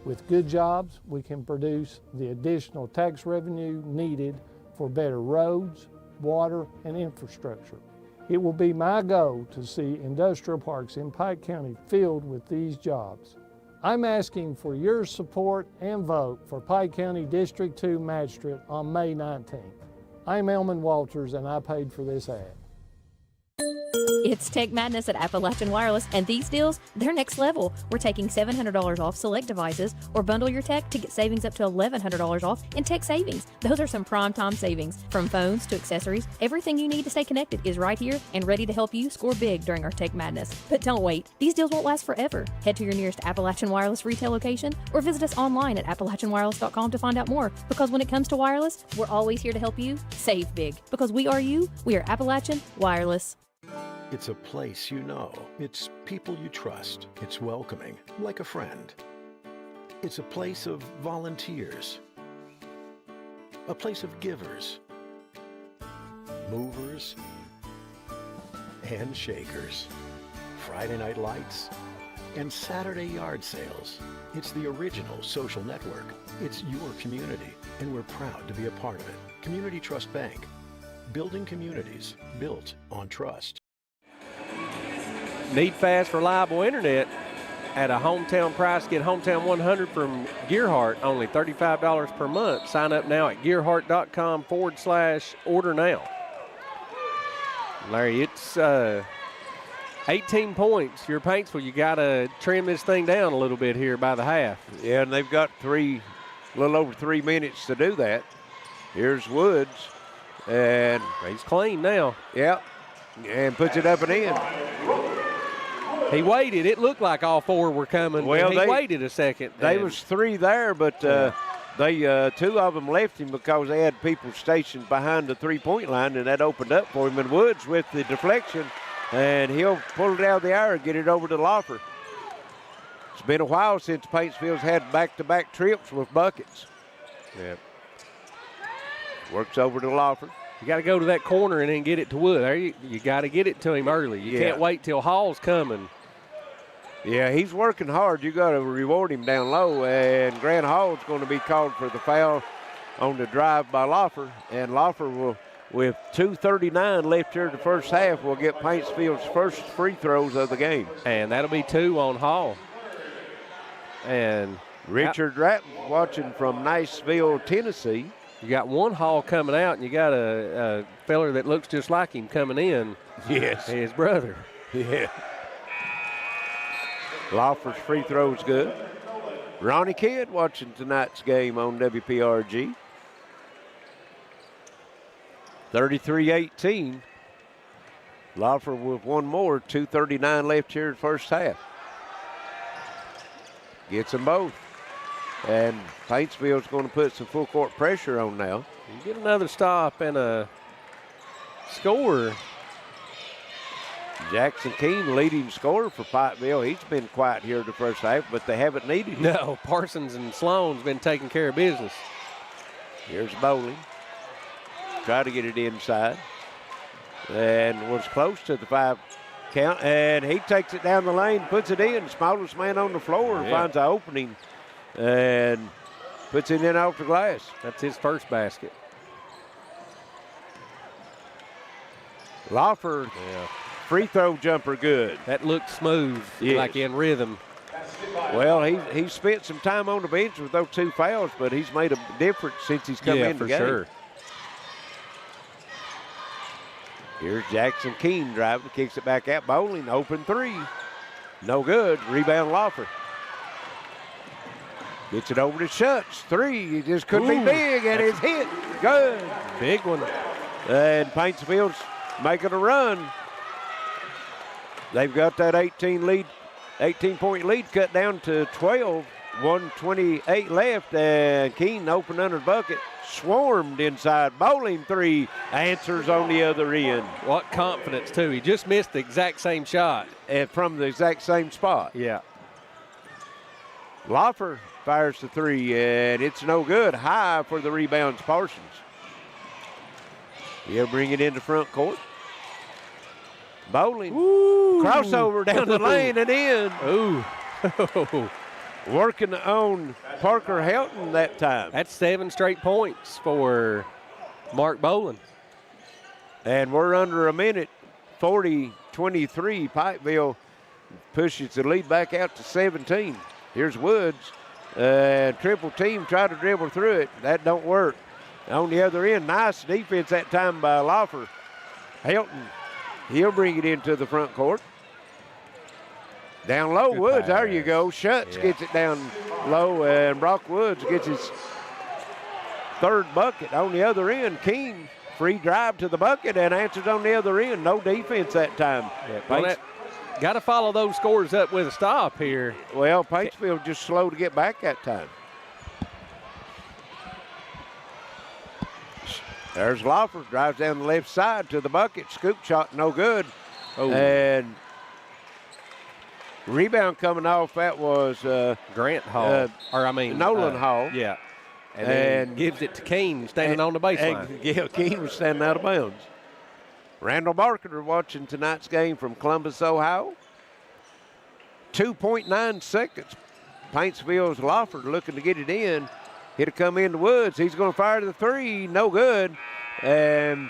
With good jobs, we can produce the additional tax revenue needed for better roads, water, and infrastructure. It will be my goal to see industrial parks in Pike County filled with these jobs. I'm asking for your support and vote for Pike County District 2 Magistrate on May 19th. I'm Elmon Walters, and I paid for this ad. It's Tech Madness at Appalachian Wireless, and these deals, they're next level. We're taking $700 off select devices, or bundle your tech to get savings up to $1,100 off in tech savings. Those are some prime time savings. From phones to accessories, everything you need to stay connected is right here and ready to help you score big during our Tech Madness. But don't wait. These deals won't last forever. Head to your nearest Appalachian Wireless retail location or visit us online at appalachianwireless.com to find out more. Because when it comes to wireless, we're always here to help you save big. Because we are you, we are Appalachian Wireless. It's a place you know. It's people you trust. It's welcoming, like a friend. It's a place of volunteers. A place of givers, movers, and shakers. Friday night lights and Saturday yard sales. It's the original social network. It's your community, and we're proud to be a part of it. Community Trust Bank. Building communities built on trust. Need fast, reliable internet at a hometown price. Get Hometown 100 from Gearheart, only $35 per month. Sign up now at gearheart.com/order now. Larry, it's 18 points. Your Paintsville, you got to trim this thing down a little bit here by the half. Yeah, and they've got a little over 3 minutes to do that. Here's Woods, and he's clean now. Yep, and puts it up and in. He waited. It looked like all 4 were coming. Well, he waited a second. They was 3 there, but they 2 of them left him because they had people stationed behind the three-point line, and that opened up for him. And Woods with the deflection, and he'll pull it out of the air and get it over to Laufer. It's been a while since Paintsville's had back-to-back trips with buckets. Yep. Works over to Lawford. You got to go to that corner and then get it to Wood. There you got to get it to him early. You can't wait till Hall's coming. Yeah, he's working hard. You got to reward him down low, and Grant Hall's going to be called for the foul on the drive by Lawford, and Lawford will, with 2:39 left here in the first half, will get Paintsville's first free throws of the game. And that'll be 2 on Hall. And Richard Ratton watching from Niceville, Tennessee. You got one Hall coming out, and you got a feller that looks just like him coming in. Yes. His brother. Yeah. Lawford's free throw's good. Ronnie Kidd watching tonight's game on WPRG. 33-18. Lawford with one more, 2:39 left here in the first half. Gets them both. And Paintsville's going to put some full court pressure on now. You get another stop and a score. Jackson Keene, leading scorer for Pikeville. He's been quiet here in the first half, but they haven't needed him. No, Parsons and Sloan's been taking care of business. Here's Bowling. Try to get it inside. And was close to the 5 count. And he takes it down the lane, puts it in. Smallest man on the floor finds an opening and puts it in off the glass. That's his first basket. Lawford, free throw jumper good. That looked smooth, like in rhythm. Well, he's spent some time on the bench with those 2 fouls, but he's made a difference since he's come in the game. Sure. Here's Jackson Keene driving, kicks it back out. Bowling, open 3. No good. Rebound Lawford. Gets it over to Schutz. 3. It just couldn't be big, and it's hit. Good. Big one. And Paintsville's making a run. They've got that 18-point lead cut down to 12. 1:28 left, and Keene open under the bucket. Swarmed inside. Bowling 3. Answers on the other end. What confidence, too. He just missed the exact same shot. And from the exact same spot. Yeah. Lawford fires the 3, and it's no good. High for the rebounds, Parsons. He'll bring it into front court. Bowling. Crossover down the lane and in. Ooh. Working on Parker Helton that time. That's 7 straight points for Mark Bowling. And we're under a minute. 40-23. Pikeville pushes the lead back out to 17. Here's Woods. Triple team, try to dribble through it. That don't work. On the other end, nice defense that time by Lawford. Helton, he'll bring it into the front court. Down low, Woods, there you go. Schutz gets it down low, and Brock Woods gets his 3rd bucket. On the other end, Keene, free drive to the bucket and answers on the other end. No defense that time. Got to follow those scores up with a stop here. Well, Paintsville just slow to get back that time. There's Lawford, drives down the left side to the bucket. Scoop shot, no good. And rebound coming off, that was Grant Hall. Nolan Hall. Yeah. And then gives it to Keene standing on the baseline. Keene was standing out of bounds. Randall Barker watching tonight's game from Columbus, Ohio. 2.9 seconds. Paintsville's Lawford looking to get it in. It'll come into Woods. He's going to fire the 3. No good. And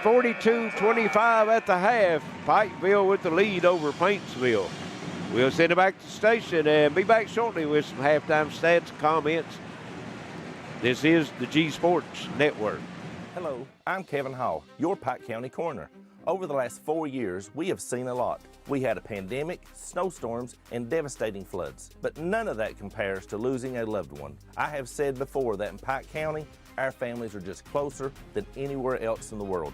42-25 at the half. Pikeville with the lead over Paintsville. We'll send it back to the station and be back shortly with some halftime stats and comments. This is the G Sports Network. Hello, I'm Kevin Hall, your Pike County Coroner. Over the last 4 years, we have seen a lot. We had a pandemic, snowstorms, and devastating floods, but none of that compares to losing a loved one. I have said before that in Pike County, our families are just closer than anywhere else in the world.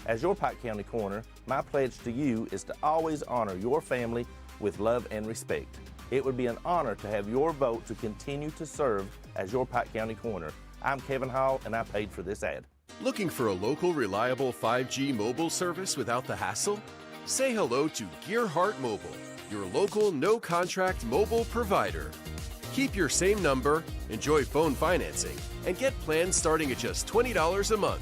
As your Pike County Coroner, my pledge to you is to always honor your family with love and respect. It would be an honor to have your vote to continue to serve as your Pike County Coroner. I'm Kevin Hall, and I paid for this ad. Looking for a local, reliable 5G mobile service without the hassle? Say hello to Gearheart Mobile. your local no-contract mobile provider. Keep your same number, enjoy phone financing, and get plans starting at just $20 a month.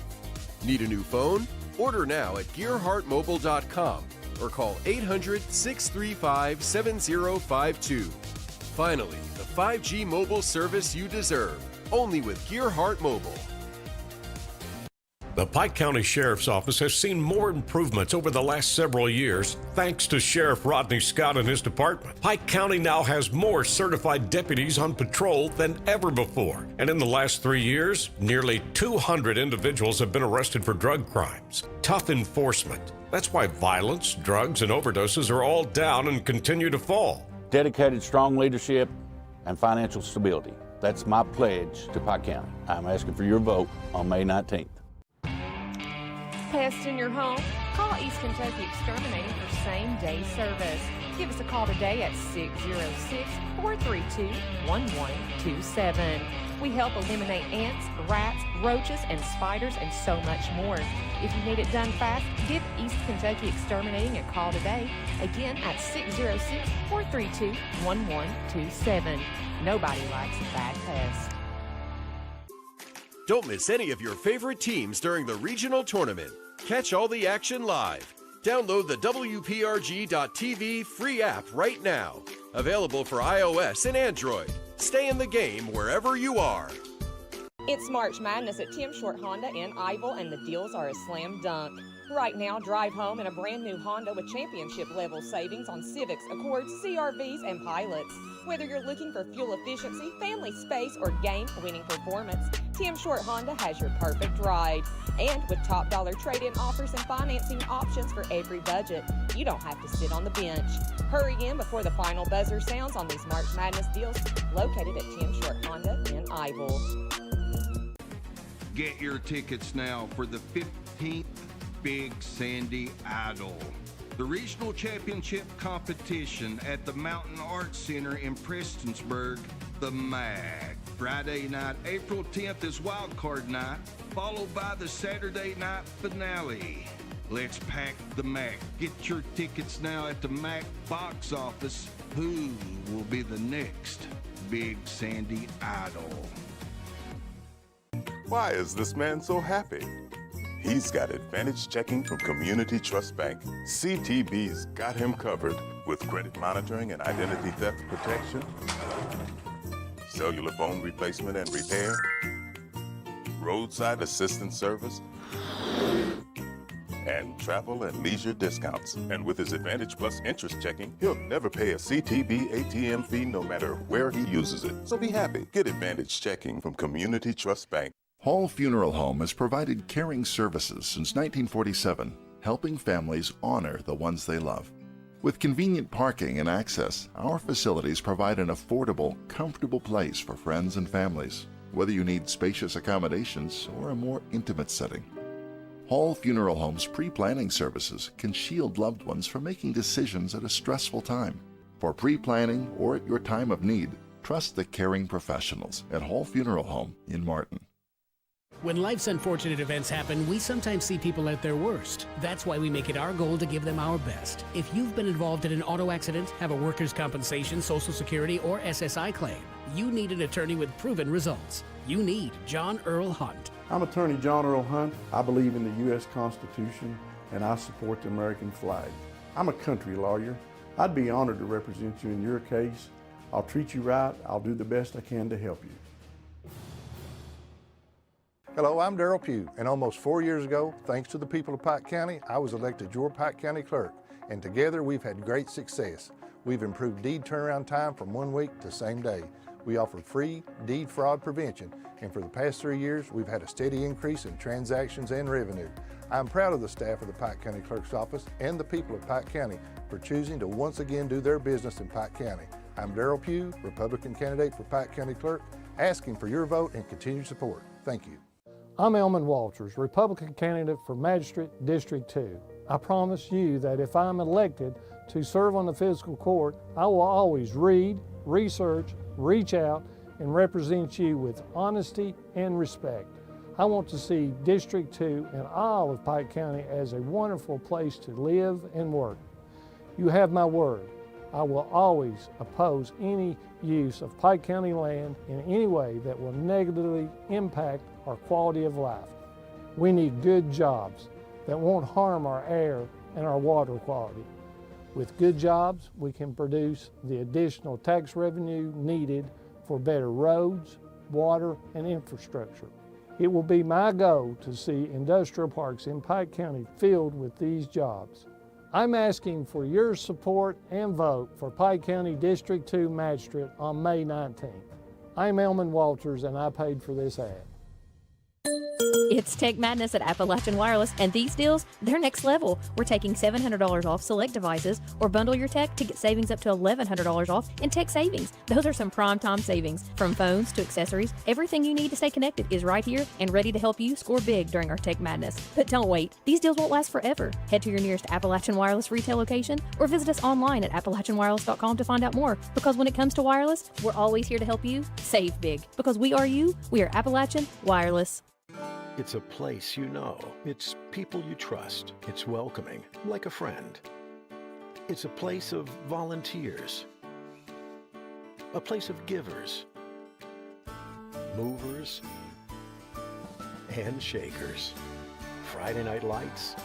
Need a new phone? Order now at gearheartmobile.com or call 800-635-7052. Finally, the 5G mobile service you deserve, only with Gearheart Mobile. The Pike County Sheriff's Office has seen more improvements over the last several years thanks to Sheriff Rodney Scott and his department. Pike County now has more certified deputies on patrol than ever before. And in the last 3 years, nearly 200 individuals have been arrested for drug crimes. Tough enforcement. That's why violence, drugs, and overdoses are all down and continue to fall. Dedicated, strong leadership and financial stability. That's my pledge to Pike County. I'm asking for your vote on May 19th. Pest in your home? Call East Kentucky Exterminating for same-day service. Give us a call today at 606-432-1127. We help eliminate ants, rats, roaches, and spiders, and so much more. If you need it done fast, give East Kentucky Exterminating a call today, again at 606-432-1127. Nobody likes a bad pest. Don't miss any of your favorite teams during the regional tournament. Catch all the action live. Download the WPRG.tv free app right now. Available for iOS and Android. Stay in the game wherever you are. It's March Madness at Tim Short Honda in Ivel, and the deals are a slam dunk. Right now, drive home in a brand new Honda with championship level savings on Civics, Accords, CRVs, and Pilots. Whether you're looking for fuel efficiency, family space, or game-winning performance, Tim Short Honda has your perfect ride. And with top dollar trade-in offers and financing options for every budget, you don't have to sit on the bench. Hurry in before the final buzzer sounds on these March Madness deals located at Tim Short Honda in Ivel. Get your tickets now for the 15th Big Sandy Idol, the regional championship competition at the Mountain Arts Center in Prestonsburg, the MAC. Friday night, April 10th is Wild Card Night, followed by the Saturday night finale. Let's pack the MAC. Get your tickets now at the MAC box office. Who will be the next Big Sandy Idol? Why is this man so happy? He's got advantage checking from Community Trust Bank. CTB's got him covered with credit monitoring and identity theft protection, cellular phone replacement and repair, roadside assistance service, and travel and leisure discounts. And with his Advantage Plus interest checking, he'll never pay a CTB ATM fee no matter where he uses it. So be happy. Get Advantage checking from Community Trust Bank. Hall Funeral Home has provided caring services since 1947, helping families honor the ones they love. With convenient parking and access, our facilities provide an affordable, comfortable place for friends and families, whether you need spacious accommodations or a more intimate setting. Hall Funeral Home's pre-planning services can shield loved ones from making decisions at a stressful time. For pre-planning or at your time of need, trust the caring professionals at Hall Funeral Home in Martin. When life's unfortunate events happen, we sometimes see people at their worst. That's why we make it our goal to give them our best. If you've been involved in an auto accident, have a workers' compensation, Social Security, or SSI claim, you need an attorney with proven results. You need John Earl Hunt. I'm attorney John Earl Hunt. I believe in the U.S. Constitution and I support the American flag. I'm a country lawyer. I'd be honored to represent you in your case. I'll treat you right. I'll do the best I can to help you. Hello, I'm Darrell Pugh, and almost 4 years ago, thanks to the people of Pike County, I was elected your Pike County Clerk, and together we've had great success. We've improved deed turnaround time from 1 week to same day. We offer free deed fraud prevention, and for the past 3 years, we've had a steady increase in transactions and revenue. I'm proud of the staff of the Pike County Clerk's Office and the people of Pike County for choosing to once again do their business in Pike County. I'm Darrell Pugh, Republican candidate for Pike County Clerk, asking for your vote and continued support. Thank you. I'm Elmon Walters, Republican candidate for Magistrate District 2. I promise you that if I'm elected to serve on the fiscal court, I will always read, research, reach out, and represent you with honesty and respect. I want to see District 2 and all of Pike County as a wonderful place to live and work. You have my word. I will always oppose any use of Pike County land in any way that will negatively impact our quality of life. We need good jobs that won't harm our air and our water quality. With good jobs, we can produce the additional tax revenue needed for better roads, water, and infrastructure. It will be my goal to see industrial parks in Pike County filled with these jobs. I'm asking for your support and vote for Pike County District 2 Magistrate on May 19th. I'm Elmon Walters, and I paid for this ad. It's Tech Madness at Appalachian Wireless, and these deals, they're next level. We're taking $700 off select devices, or bundle your tech to get savings up to $1,100 off in tech savings. Those are some prime time savings. From phones to accessories, everything you need to stay connected is right here and ready to help you score big during our Tech Madness. But don't wait. These deals won't last forever. Head to your nearest Appalachian Wireless retail location or visit us online at AppalachianWireless.com to find out more. Because when it comes to wireless, we're always here to help you save big. Because we are you, we are Appalachian Wireless. It's a place you know. It's people you trust. It's welcoming, like a friend. It's a place of volunteers. A place of givers, movers, and shakers. Friday night lights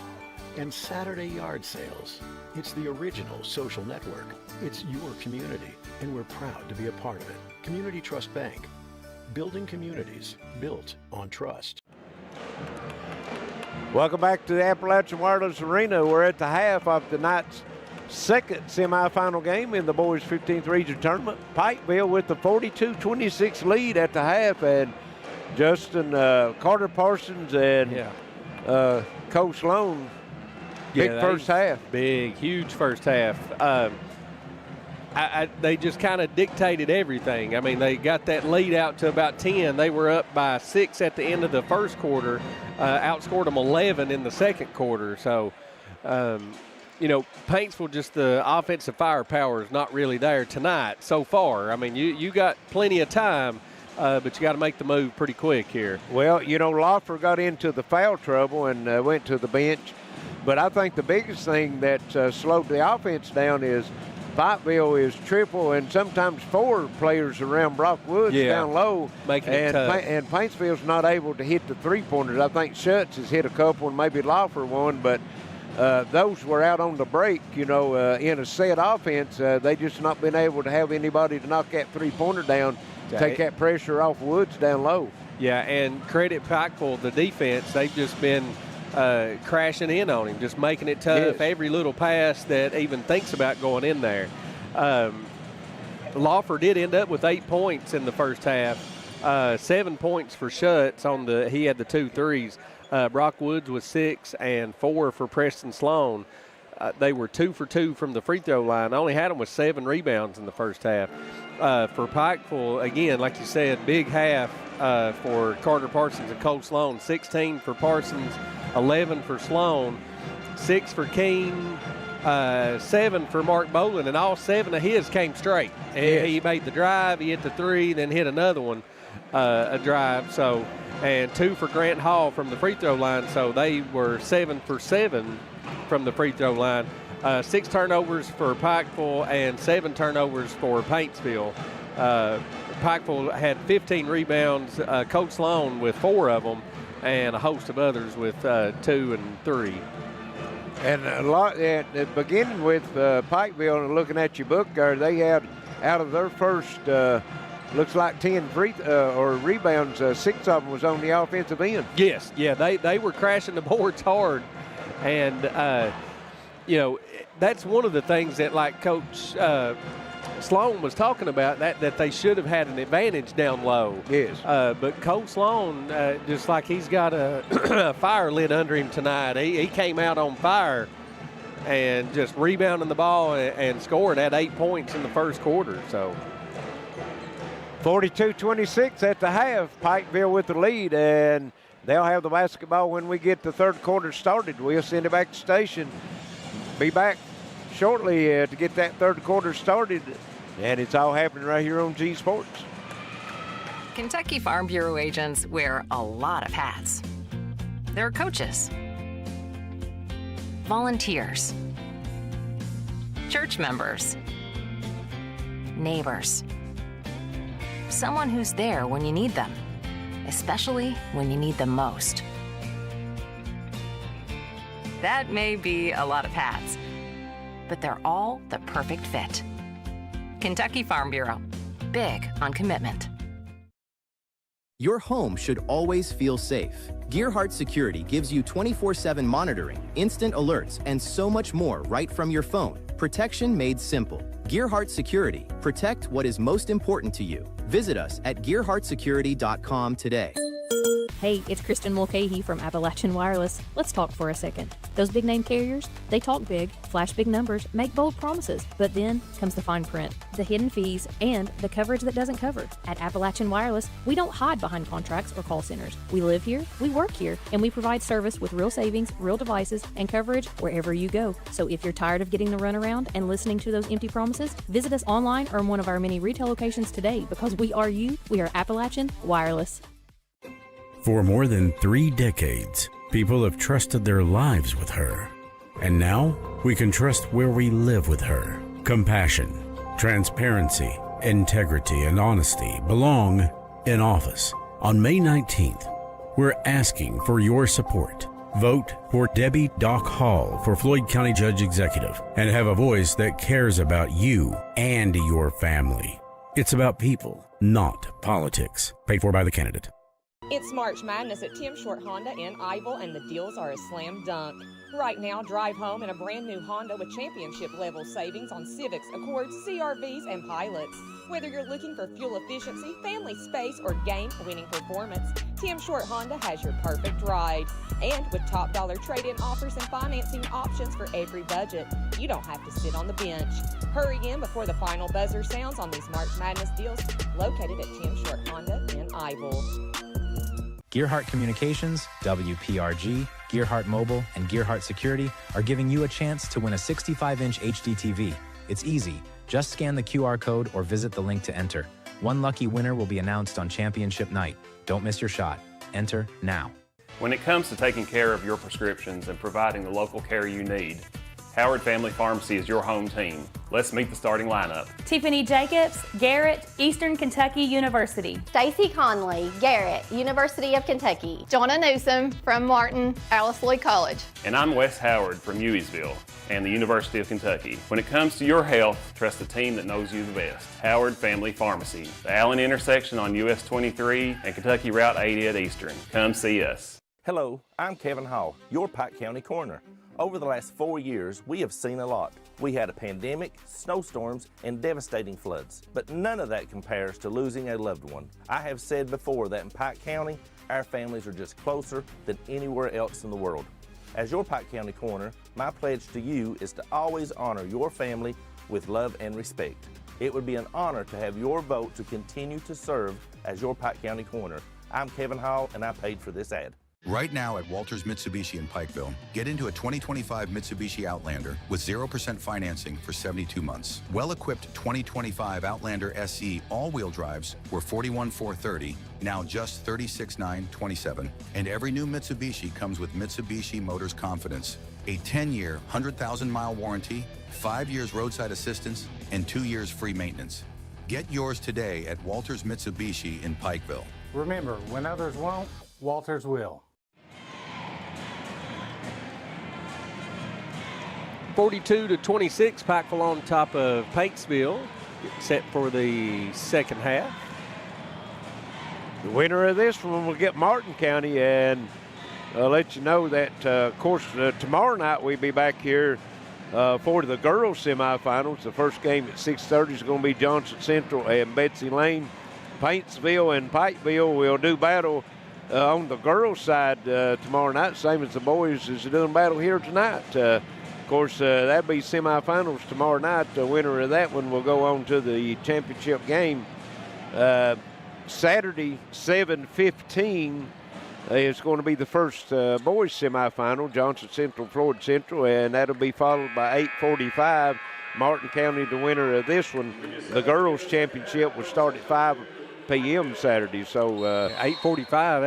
and Saturday yard sales. It's the original social network. It's your community, and we're proud to be a part of it. Community Trust Bank. Building communities built on trust. Welcome back to the Appalachian Wireless Arena. We're at the half of tonight's second semifinal game in the boys' 15th region tournament. Pikeville with the 42-26 lead at the half, and Justin Carter Parsons and Coach Sloan, big first half. Big, huge first half. They just kind of dictated everything. I mean, they got that lead out to about 10. They were up by 6 at the end of the first quarter, outscored them 11 in the second quarter. So, Paintsville, just the offensive firepower is not really there tonight so far. I mean, you got plenty of time, but you got to make the move pretty quick here. Well, Lawfer got into the foul trouble and went to the bench. But I think the biggest thing that slowed the offense down is Pikeville is triple and sometimes 4 players around Brock Woods down low. Making it tough. And Paintsville's not able to hit the three-pointers. I think Schutz has hit a couple and maybe Lawfer one, but those were out on the break, in a set offense. They just not been able to have anybody to knock that three-pointer down, take that pressure off Woods down low. Yeah, and credit Pikeville, the defense, they've just been crashing in on him, just making it tough. Every little pass that even thinks about going in there. Lawfer did end up with 8 points in the first half. 7 points for Schutz he had the 2 threes. Brock Woods was 6 and 4 for Preston Sloan. They were 2 for 2 from the free throw line. I only had them with 7 rebounds in the first half. For Pikeville, again, like you said, big half for Carter Parsons and Cole Sloan. 16 for Parsons, 11 for Sloan, 6 for Keene, 7 for Mark Bolin, and all 7 of his came straight. He made the drive, he hit the 3, then hit another one, a drive. So, and 2 for Grant Hall from the free throw line. So they were 7 for 7 from the free throw line. 6 turnovers for Pikeville and 7 turnovers for Paintsville. Pikeville had 15 rebounds, Coach Sloan with 4 of them, and a host of others with 2 and 3. And a lot beginning with Pikeville, and looking at your book there, they had out of their first looks like 10 rebounds, 6 of them was on the offensive end. Yes, they were crashing the boards hard, and that's one of the things that, like Coach Sloan was talking about, that they should have had an advantage down low. Yes. But Coach Sloan, just like he's got a fire lit under him tonight, he came out on fire and just rebounding the ball and scoring at 8 points in the first quarter. So 42-26 at the half. Pikeville with the lead, and they'll have the basketball when we get the third quarter started. We'll send it back to station. Be back shortly to get that third quarter started, and it's all happening right here on G Sports. Kentucky Farm Bureau agents wear a lot of hats. They're coaches, volunteers, church members, neighbors. Someone who's there when you need them, especially when you need them most. That may be a lot of hats, but they're all the perfect fit. Kentucky Farm Bureau, big on commitment. Your home should always feel safe. Gearheart Security gives you 24/7 monitoring, instant alerts, and so much more right from your phone. Protection made simple. Gearheart Security. Protect what is most important to you. Visit us at gearheartsecurity.com today. Hey, it's Kristen Mulcahy from Appalachian Wireless. Let's talk for a second. Those big name carriers, they talk big, flash big numbers, make bold promises, but then comes the fine print, the hidden fees, and the coverage that doesn't cover. At Appalachian Wireless, we don't hide behind contracts or call centers. We live here, we work here, and we provide service with real savings, real devices, and coverage wherever you go. So if you're tired of getting the runaround and listening to those empty promises, visit us online or in one of our many retail locations today, because we are you, we are Appalachian Wireless. For more than 3 decades, people have trusted their lives with her. And now, we can trust where we live with her. Compassion, transparency, integrity, and honesty belong in office. On May 19th, we're asking for your support. Vote for Debbie Doc Hall for Floyd County Judge Executive and have a voice that cares about you and your family. It's about people, not politics. Paid for by the candidate. It's March Madness at Tim Short Honda in Ivel, and the deals are a slam dunk. Right now, drive home in a brand new Honda with championship-level savings on Civics, Accords, CRVs, and Pilots. Whether you're looking for fuel efficiency, family space, or game-winning performance, Tim Short Honda has your perfect ride. And with top dollar trade-in offers and financing options for every budget, you don't have to sit on the bench. Hurry in before the final buzzer sounds on these March Madness deals located at Tim Short Honda in Ivel. Gearheart Communications, WPRG, Gearheart Mobile, and Gearheart Security are giving you a chance to win a 65-inch HD TV. It's easy. Just scan the QR code or visit the link to enter. One lucky winner will be announced on championship night. Don't miss your shot. Enter now. When it comes to taking care of your prescriptions and providing the local care you need, Howard Family Pharmacy is your home team. Let's meet the starting lineup. Tiffany Jacobs, Garrett, Eastern Kentucky University. Stacy Conley, Garrett, University of Kentucky. Jonna Newsom from Martin, Alice Lloyd College. And I'm Wes Howard from Hueysville and the University of Kentucky. When it comes to your health, trust the team that knows you the best. Howard Family Pharmacy, the Allen intersection on US 23 and Kentucky Route 80 at Eastern. Come see us. Hello, I'm Kevin Hall, your Pike County Coroner. Over the last 4 years, we have seen a lot. We had a pandemic, snowstorms, and devastating floods, but none of that compares to losing a loved one. I have said before that in Pike County, our families are just closer than anywhere else in the world. As your Pike County Coroner, my pledge to you is to always honor your family with love and respect. It would be an honor to have your vote to continue to serve as your Pike County Coroner. I'm Kevin Hall, and I paid for this ad. Right now at Walters Mitsubishi in Pikeville, get into a 2025 Mitsubishi Outlander with 0% financing for 72 months. Well-equipped 2025 Outlander SE all-wheel drives were $41,430, now just $36,927. And every new Mitsubishi comes with Mitsubishi Motors Confidence, a 10-year, 100,000-mile warranty, 5 years roadside assistance, and 2 years free maintenance. Get yours today at Walters Mitsubishi in Pikeville. Remember, when others won't, Walters will. 42-26, Pikeville on top of Paintsville, set for the second half. The winner of this one will get Martin County, and I'll let you know that, of course, tomorrow night we'll be back here for the girls semifinals. The first game at 6:30 is going to be Johnson Central and Betsy Lane. Paintsville and Pikeville will do battle on the girls' side tomorrow night, same as the boys is doing battle here tonight. Of course, that'll be semifinals tomorrow night. The winner of that one will go on to the championship game. Saturday, 7:15, is going to be the first boys semifinal, Johnson Central, Floyd Central, and that'll be followed by 8:45. Martin County, the winner of this one. The girls' championship will start at 5 p.m. Saturday. So 8:45.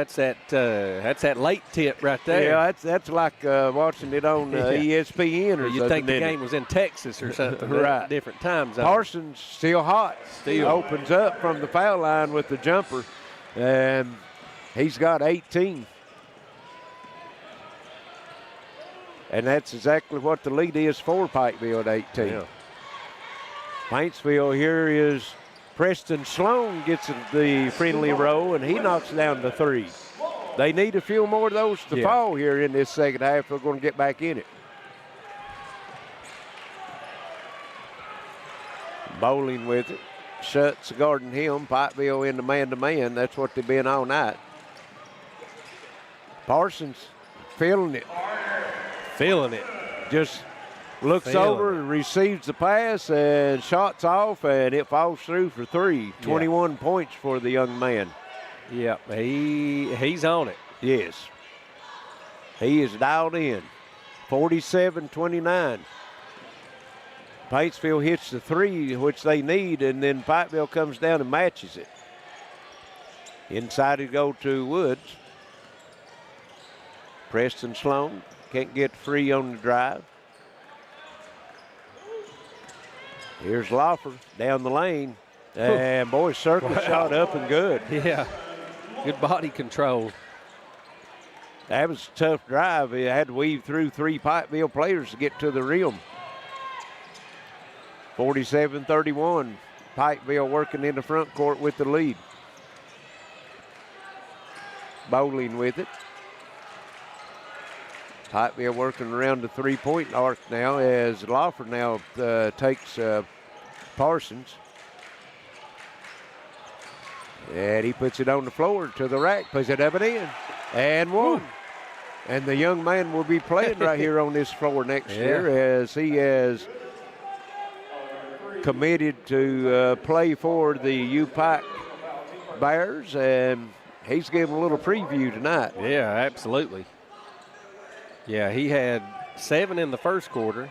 That's that late tip right there. Yeah, that's like watching it on ESPN or something. You'd think the game was in Texas or something. Right. Different time zone. Parsons still hot. Still opens up from the foul line with the jumper, and he's got 18. And that's exactly what the lead is for Pikeville at 18. Yeah. Paintsville here is Preston Sloan gets the friendly roll, and he knocks down the 3. They need a few more of those to fall here in this second half if they're going to get back in it. Bowling with it. Shuts guarding him. Pikeville in the man-to-man. That's what they've been all night. Parsons feeling it. Feeling it. Just looks over and receives the pass and shots off, and it falls through for 3. 21 points for the young man. Yeah, he's on it. Yes. He is dialed in. 47-29. Paintsville hits the 3, which they need, and then Pikeville comes down and matches it. Inside it go to Woods. Preston Sloan can't get free on the drive. Here's Loffer down the lane. And, boy, circle shot up and good. Yeah, good body control. That was a tough drive. He had to weave through 3 Pikeville players to get to the rim. 47-31. Pikeville working in the front court with the lead. Bowling with it. Pikeville working around the 3-point arc now as Loffer now takes Parsons. And he puts it on the floor to the rack, puts it up and in, and one. And the young man will be playing right here on this floor next year as he has committed to play for the Pike Bears, and he's giving a little preview tonight. Yeah, absolutely. Yeah, he had 7 in the first quarter.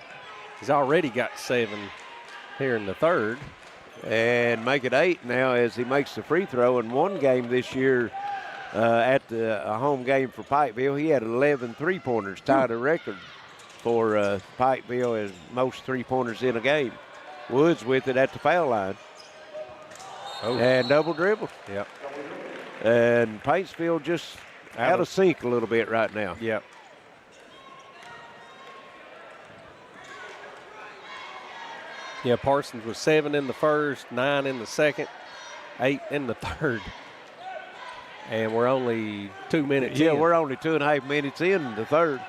He's already got 7 here in the third. And make it 8 now as he makes the free throw. In one game this year at a home game for Pikeville, he had 11 three-pointers, tied a record for Pikeville as most three-pointers in a game. Woods with it at the foul line. And double dribble. Yep. And Paintsville just out of sync a little bit right now. Yep. Yeah, Parsons was 7 in the first, 9 in the second, 8 in the third. And we're only 2 minutes in. Yeah, we're only 2.5 minutes in the third.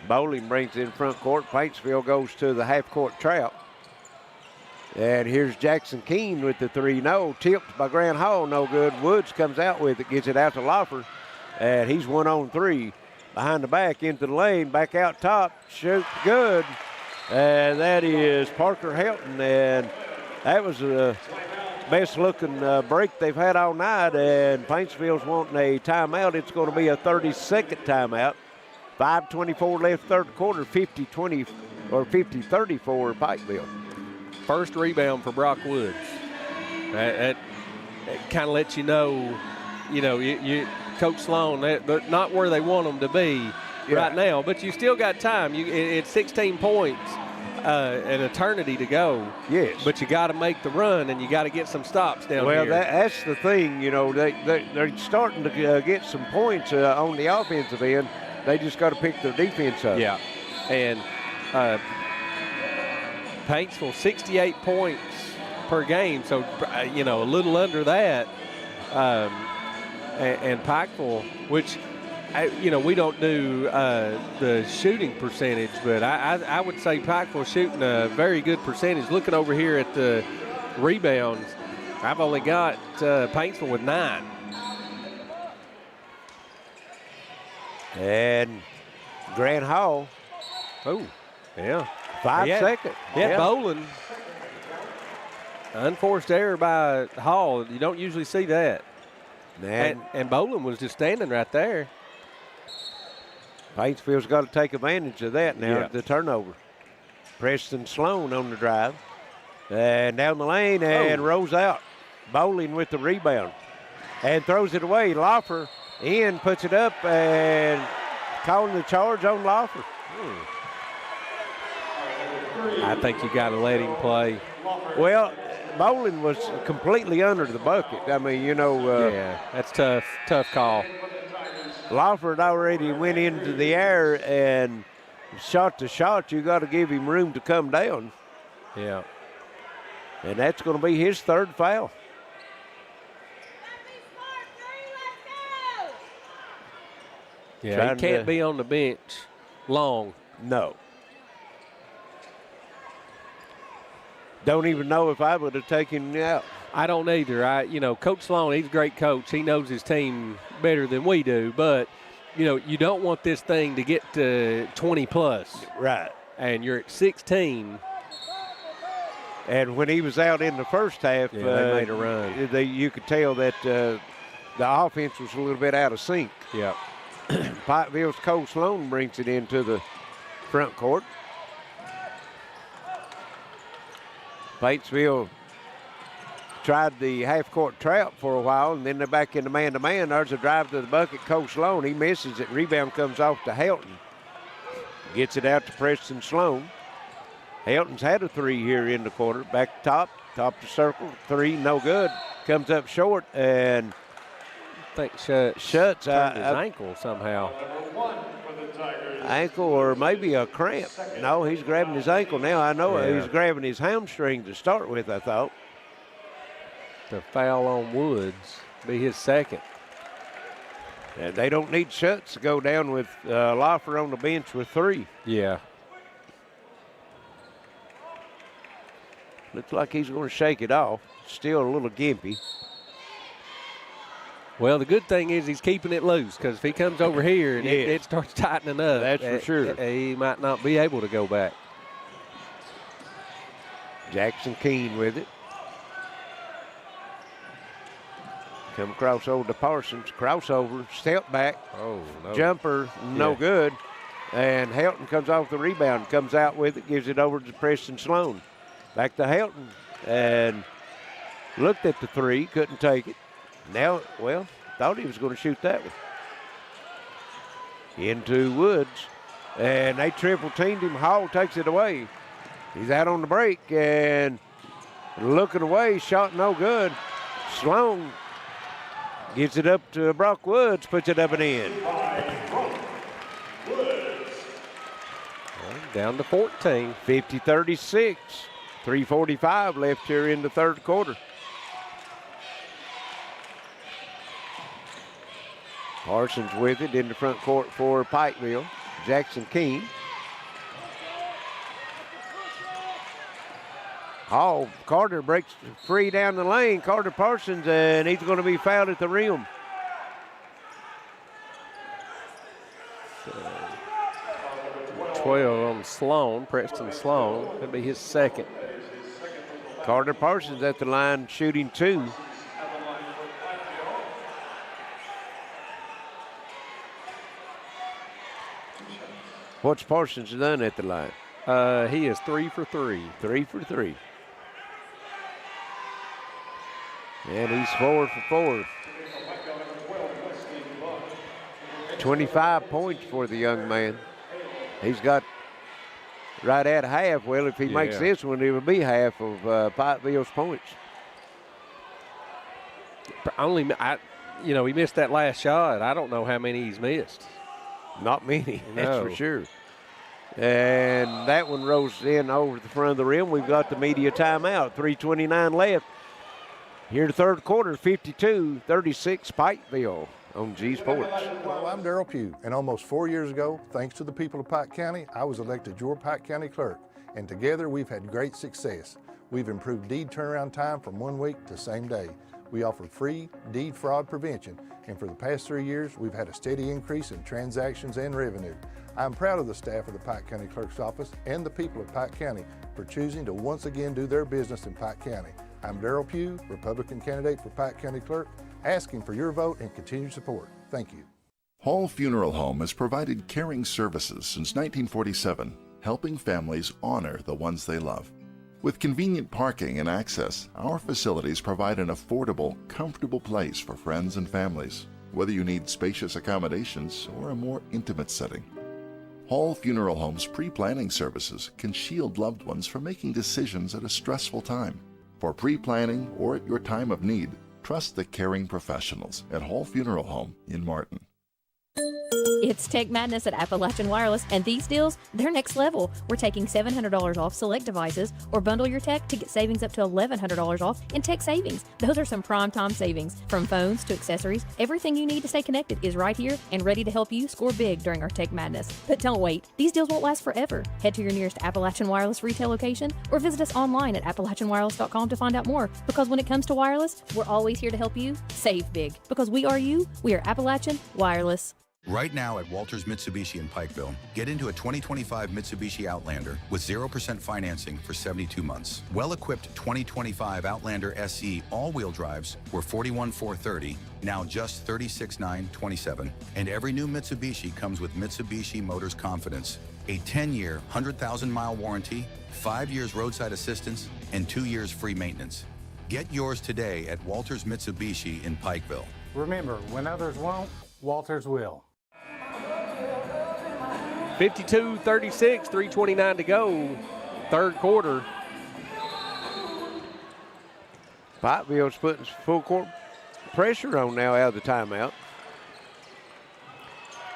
Bowling brings it in front court. Paintsville goes to the half-court trap. And here's Jackson Keene with the 3. No, tipped by Grant Hall, no good. Woods comes out with it, gets it out to Loffer. And he's 1 on 3. Behind the back, into the lane, back out top, shoot good. And that is Parker Helton, and that was the best-looking break they've had all night, and Paintsville's wanting a timeout. It's going to be a 30-second timeout. 5:24 left third quarter, 50-20 or 50-34 Pikeville. First rebound for Brock Woods. That kind of lets you know, you Coach Sloan, they're not where they want them to be. Right now, but you still got time. It's 16 points, an eternity to go. Yes. But you got to make the run, and you got to get some stops down here. Well, that's the thing. They're starting to get some points on the offensive end. They just got to pick their defense up. Yeah. And Paintsville, 68 points per game, so, a little under that. And Pikeville, which – we don't do the shooting percentage, but I would say Pikeville shooting a very good percentage. Looking over here at the rebounds, I've only got Paintsville with 9. And Grant Hall. Oh, yeah. 5 seconds. Yeah, bowling. Unforced error by Hall. You don't usually see that. And Bowling was just standing right there. Paintsville's got to take advantage of that now, the turnover. Preston Sloan on the drive. And down the lane and rolls out. Bowling with the rebound. And throws it away. Loffer in, puts it up, and calling the charge on Loffer. I think you got to let him play. Well, Bowling was completely under the bucket. I mean, yeah, that's tough call. Lawford already went into the air and shot the shot. You got to give him room to come down. Yeah. And that's going to be his third foul. Yeah, he can't be on the bench long. No. Don't even know if I would have taken him out. I don't either. Coach Sloan, he's a great coach. He knows his team better than we do. But, you don't want this thing to get to 20 plus. Right. And you're at 16. And when he was out in the first half, they made a run. You could tell that the offense was a little bit out of sync. Yeah. Pikeville's Coach Sloan brings it into the front court. Paintsville tried the half-court trap for a while, and then they're back in the man-to-man. There's a drive to the bucket. Coach Sloan, he misses it. Rebound comes off to Helton. Gets it out to Preston Sloan. Helton's had a three here in the quarter. Back top to circle. Three, no good. Comes up short, and I think Shuts his ankle somehow. Ankle or maybe a cramp. No, he's grabbing his ankle now. I know he's grabbing his hamstring to start with, I thought. The foul on Woods be his second. And they don't need Shuts to go down with Loffer on the bench with three. Yeah. Looks like he's going to shake it off. Still a little gimpy. Well, the good thing is he's keeping it loose, because if he comes over here and it starts tightening up, that's for sure. He might not be able to go back. Jackson Keene with it. Come across over to Parsons. Crossover, step back. Oh, no. Jumper, no good. And Helton comes off the rebound, comes out with it, gives it over to Preston Sloan. Back to Helton, and looked at the three, couldn't take it. Now, thought he was going to shoot that one. Into Woods, and they triple teamed him. Hall takes it away. He's out on the break, and looking away, shot no good. Sloan gives it up to Brock Woods, puts it up and in. Down to 14. 50-36. 3:45 left here in the third quarter. Parsons with it in the front court for Pikeville. Jackson Keene. Hall, Carter breaks free down the lane. Carter Parsons, and he's going to be fouled at the rim. 12 on Sloan, Preston Sloan. That'll be his second. Carter Parsons at the line shooting two. What's Parsons done at the line? He is 3 for 3. 3 for 3. And he's 4 for 4. 25 points for the young man. He's got right at half. Well, if he makes this one, it will be half of Pikeville's points. He missed that last shot. I don't know how many he's missed. Not many, that's No. for sure. And that one rolls in over the front of the rim. We've got the media timeout. 3:29 left. Here in the third quarter, 52-36 Pikeville on G Sports. Well, I'm Darrell Pugh, and almost 4 years ago, thanks to the people of Pike County, I was elected your Pike County Clerk, and together we've had great success. We've improved deed turnaround time from 1 week to same day. We offer free deed fraud prevention, and for the past 3 years, we've had a steady increase in transactions and revenue. I'm proud of the staff of the Pike County Clerk's Office and the people of Pike County for choosing to once again do their business in Pike County. I'm Darrell Pugh, Republican candidate for Pike County Clerk, asking for your vote and continued support. Thank you. Hall Funeral Home has provided caring services since 1947, helping families honor the ones they love. With convenient parking and access, our facilities provide an affordable, comfortable place for friends and families, whether you need spacious accommodations or a more intimate setting. Hall Funeral Home's pre-planning services can shield loved ones from making decisions at a stressful time. For pre-planning or at your time of need, trust the caring professionals at Hall Funeral Home in Martin. It's Tech Madness at Appalachian Wireless, and these deals, they're next level. We're taking $700 off select devices, or bundle your tech to get savings up to $1,100 off in tech savings. Those are some prime time savings. From phones to accessories, everything you need to stay connected is right here and ready to help you score big during our Tech Madness. But don't wait. These deals won't last forever. Head to your nearest Appalachian Wireless retail location or visit us online at AppalachianWireless.com to find out more. Because when it comes to wireless, we're always here to help you save big. Because we are you, we are Appalachian Wireless. Right now at Walters Mitsubishi in Pikeville, get into a 2025 Mitsubishi Outlander with 0% financing for 72 months. Well-equipped 2025 Outlander SE all-wheel drives were $41,430, now just $36,927. And every new Mitsubishi comes with Mitsubishi Motors Confidence, a 10-year, 100,000-mile warranty, 5 years roadside assistance, and 2 years free maintenance. Get yours today at Walters Mitsubishi in Pikeville. Remember, when others won't, Walters will. 52-36, 3:29 to go, third quarter. Pikeville's putting full court pressure on now out of the timeout.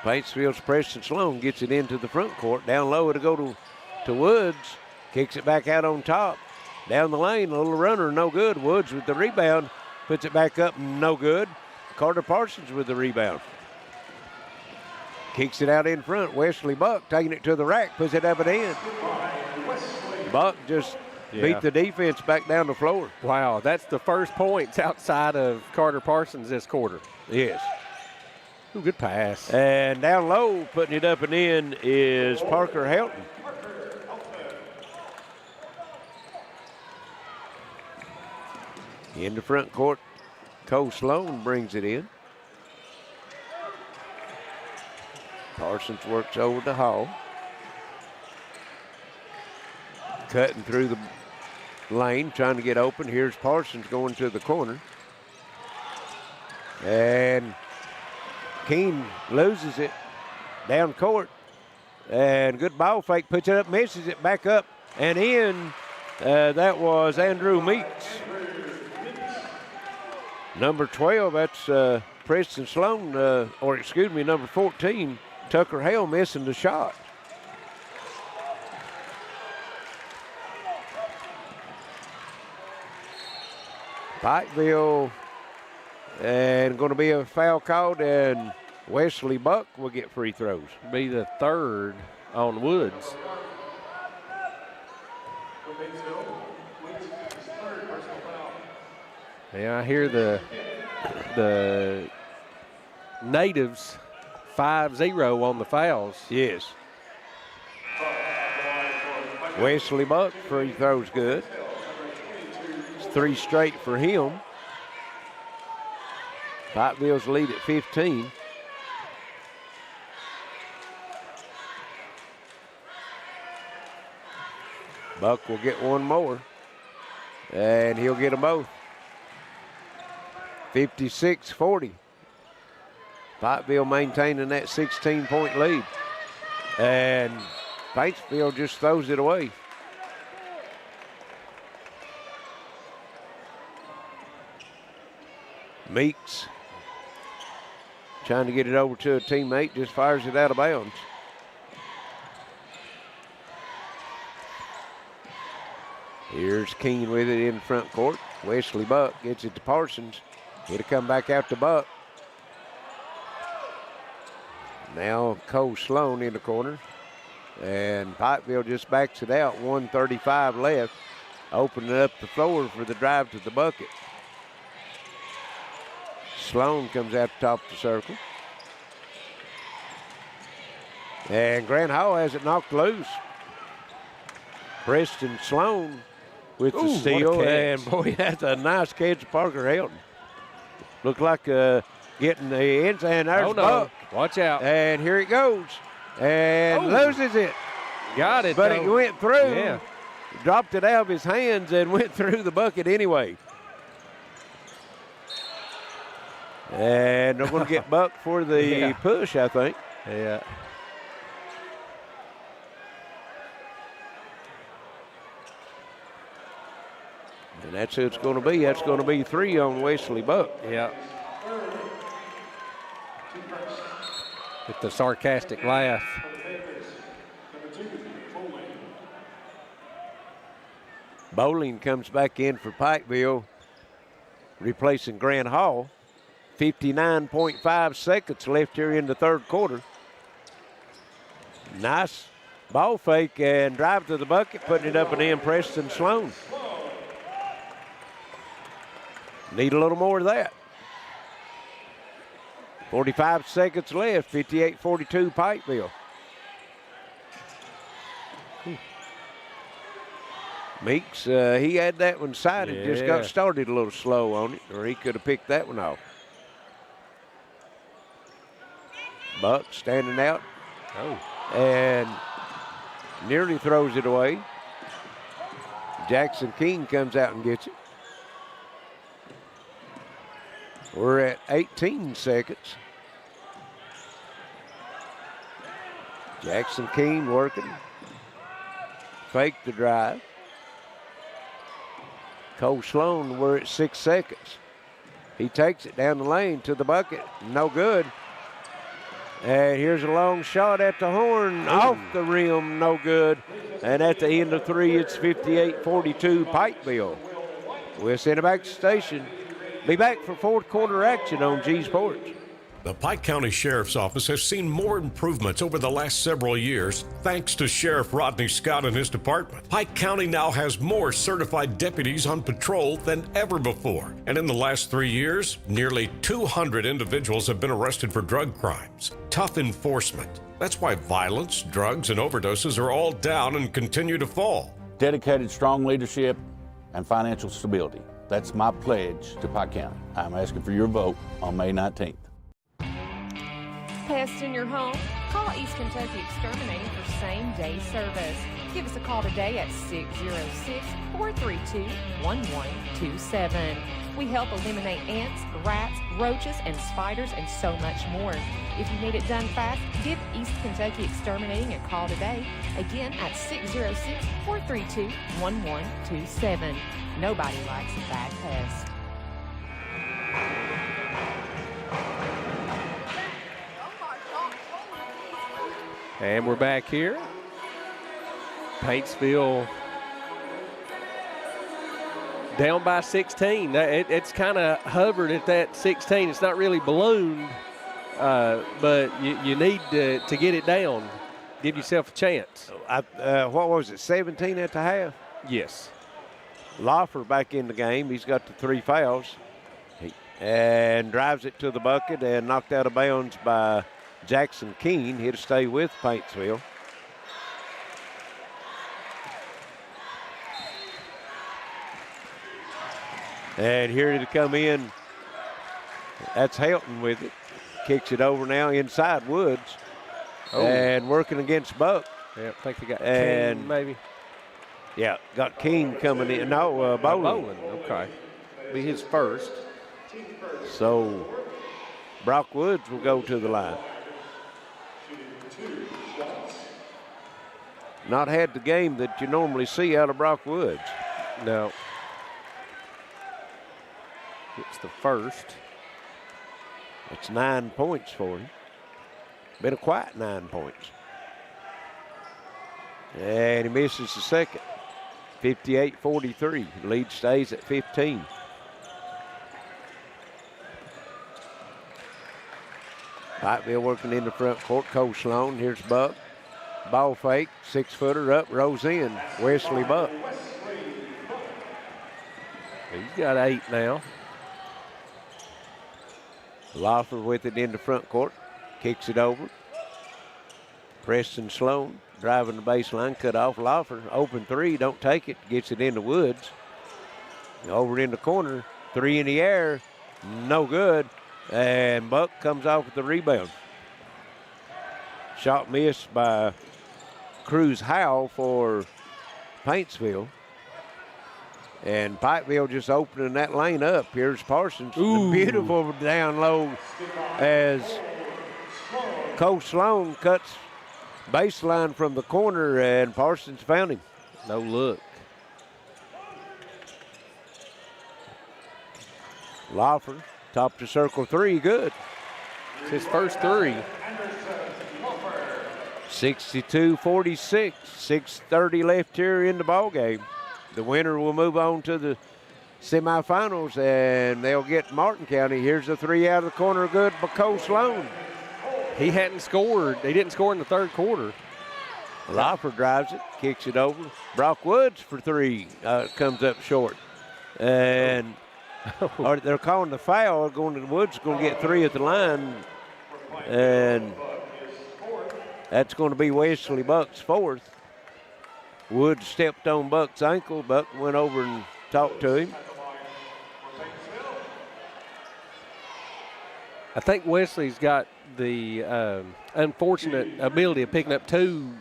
Paintsville's Preston Sloan gets it into the front court. Down low to go to Woods. Kicks it back out on top. Down the lane, a little runner, no good. Woods with the rebound. Puts it back up, no good. Carter Parsons with the rebound. Kicks it out in front. Wesley Buck taking it to the rack, puts it up and in. Buck just beat the defense back down the floor. Wow, that's the first points outside of Carter Parsons this quarter. Yes. Ooh, good pass. And down low, putting it up and in is Parker Helton. In the front court, Cole Sloan brings it in. Parsons works over to Hall. Cutting through the lane, trying to get open. Here's Parsons going to the corner. And Keene loses it down court. And good ball fake, puts it up, misses it back up and in. That was Andrew Meeks. Number 12, that's Preston Sloan, number 14, Tucker Hale missing the shot. Pikeville, and going to be a foul called, and Wesley Buck will get free throws. Be the third on Woods. Yeah, I hear the natives 5-0 on the fouls. Yes. Wesley Buck, free throws good. It's 3 straight for him. Pikeville's lead at 15. Buck will get one more, and he'll get them both. 56-40. Pikeville maintaining that 16-point lead. And Paintsville just throws it away. Meeks trying to get it over to a teammate, just fires it out of bounds. Here's Keene with it in front court. Wesley Buck gets it to Parsons. It'll come back out to Buck. Now Cole Sloan in the corner. And Pikeville just backs it out. 1:35 left. Opening up the floor for the drive to the bucket. Sloan comes out the top of the circle. And Grant Hall has it knocked loose. Preston Sloan with the steal. And boy, that's a nice catch of Parker Helton. Looked like getting the inside. There's Buck. Watch out. And here it goes. And loses it. Got it. But though. it went through. Yeah. dropped it out of his hands and went through the bucket anyway. And they're going to get Buck for the push, I think. Yeah. And that's who it's going to be. That's going to be 3 on Wesley Buck. Yeah. With the sarcastic laugh. Bowling comes back in for Pikeville, replacing Grant Hall. 59.5 seconds left here in the third quarter. Nice ball fake and drive to the bucket, putting it up and in Preston Sloan. Need a little more of that. 45 seconds left, 58-42 Pikeville. Meeks, he had that one sighted, just got started a little slow on it, or he could have picked that one off. Buck standing out. And nearly throws it away. Jackson King comes out and gets it. We're at 18 seconds. Jackson King working. Fake the drive. Cole Sloan, we're at 6 seconds. He takes it down the lane to the bucket. No good. And here's a long shot at the horn. Off the rim, no good. And at the end of 3, it's 58-42 Pikeville. We'll send it back to the station. Be back for fourth quarter action on G Sports. The Pike County Sheriff's Office has seen more improvements over the last several years thanks to Sheriff Rodney Scott and his department. Pike County now has more certified deputies on patrol than ever before. And in the last 3 years, nearly 200 individuals have been arrested for drug crimes. Tough enforcement. That's why violence, drugs, and overdoses are all down and continue to fall. Dedicated, strong leadership and financial stability. That's my pledge to Pike County. I'm asking for your vote on May 19th. Pests in your home? Call East Kentucky Exterminating for same-day service. Give us a call today at 606-432-1127. We help eliminate ants, rats, roaches, and spiders, and so much more. If you need it done fast, give East Kentucky Exterminating a call today. Again at 606-432-1127. Nobody likes a bad pest. And we're back here. Paintsville down by 16. It's kind of hovered at that 16. It's not really ballooned, but you need to get it down. Give yourself a chance. What was it, 17 at the half? Yes. Loffer back in the game. He's got the 3 fouls. And drives it to the bucket and knocked out of bounds by Jackson Keene. He'll stay with Paintsville. And here to come in, that's Helton with it. Kicks it over now inside Woods. And working against Buck. Yeah, I think they got King maybe. Yeah, got King coming in. No, Bowling. Okay. Be his first. So Brock Woods will go to the line. Not had the game that you normally see out of Brock Woods. No. It's the first. It's 9 points for him. Been a quiet 9 points. And he misses the second. 58-43. Lead stays at 15. Pikeville working in the front court. Cole Sloan. Here's Buck. Ball fake. 6-footer up. Rolls in. Wesley Buck. He's got 8 now. Loffer with it in the front court. Kicks it over. Preston Sloan driving the baseline. Cut off. Loffer. Open 3. Don't take it. Gets it into Woods. Over in the corner. 3 in the air. No good. And Buck comes off with the rebound. Shot missed by Cruz Howell for Paintsville. And Pikeville just opening that lane up. Here's Parsons. The beautiful down low as Cole Sloan cuts baseline from the corner, and Parsons found him. No look. Lawfer, top to circle three, good. It's his first three. 62-46, 6:30 left here in the ball game. The winner will move on to the semifinals, and they'll get Martin County. Here's a three out of the corner, good by Cole Sloan. He hadn't scored. He didn't score in the third quarter. Lawfer drives it, kicks it over. Brock Woods for three, comes up short. And they're calling the foul. Woods going to get three at the line. And that's going to be Wesley Buck's fourth. Woods stepped on Buck's ankle. Buck went over and talked to him. I think Wesley's got the unfortunate ability of picking up two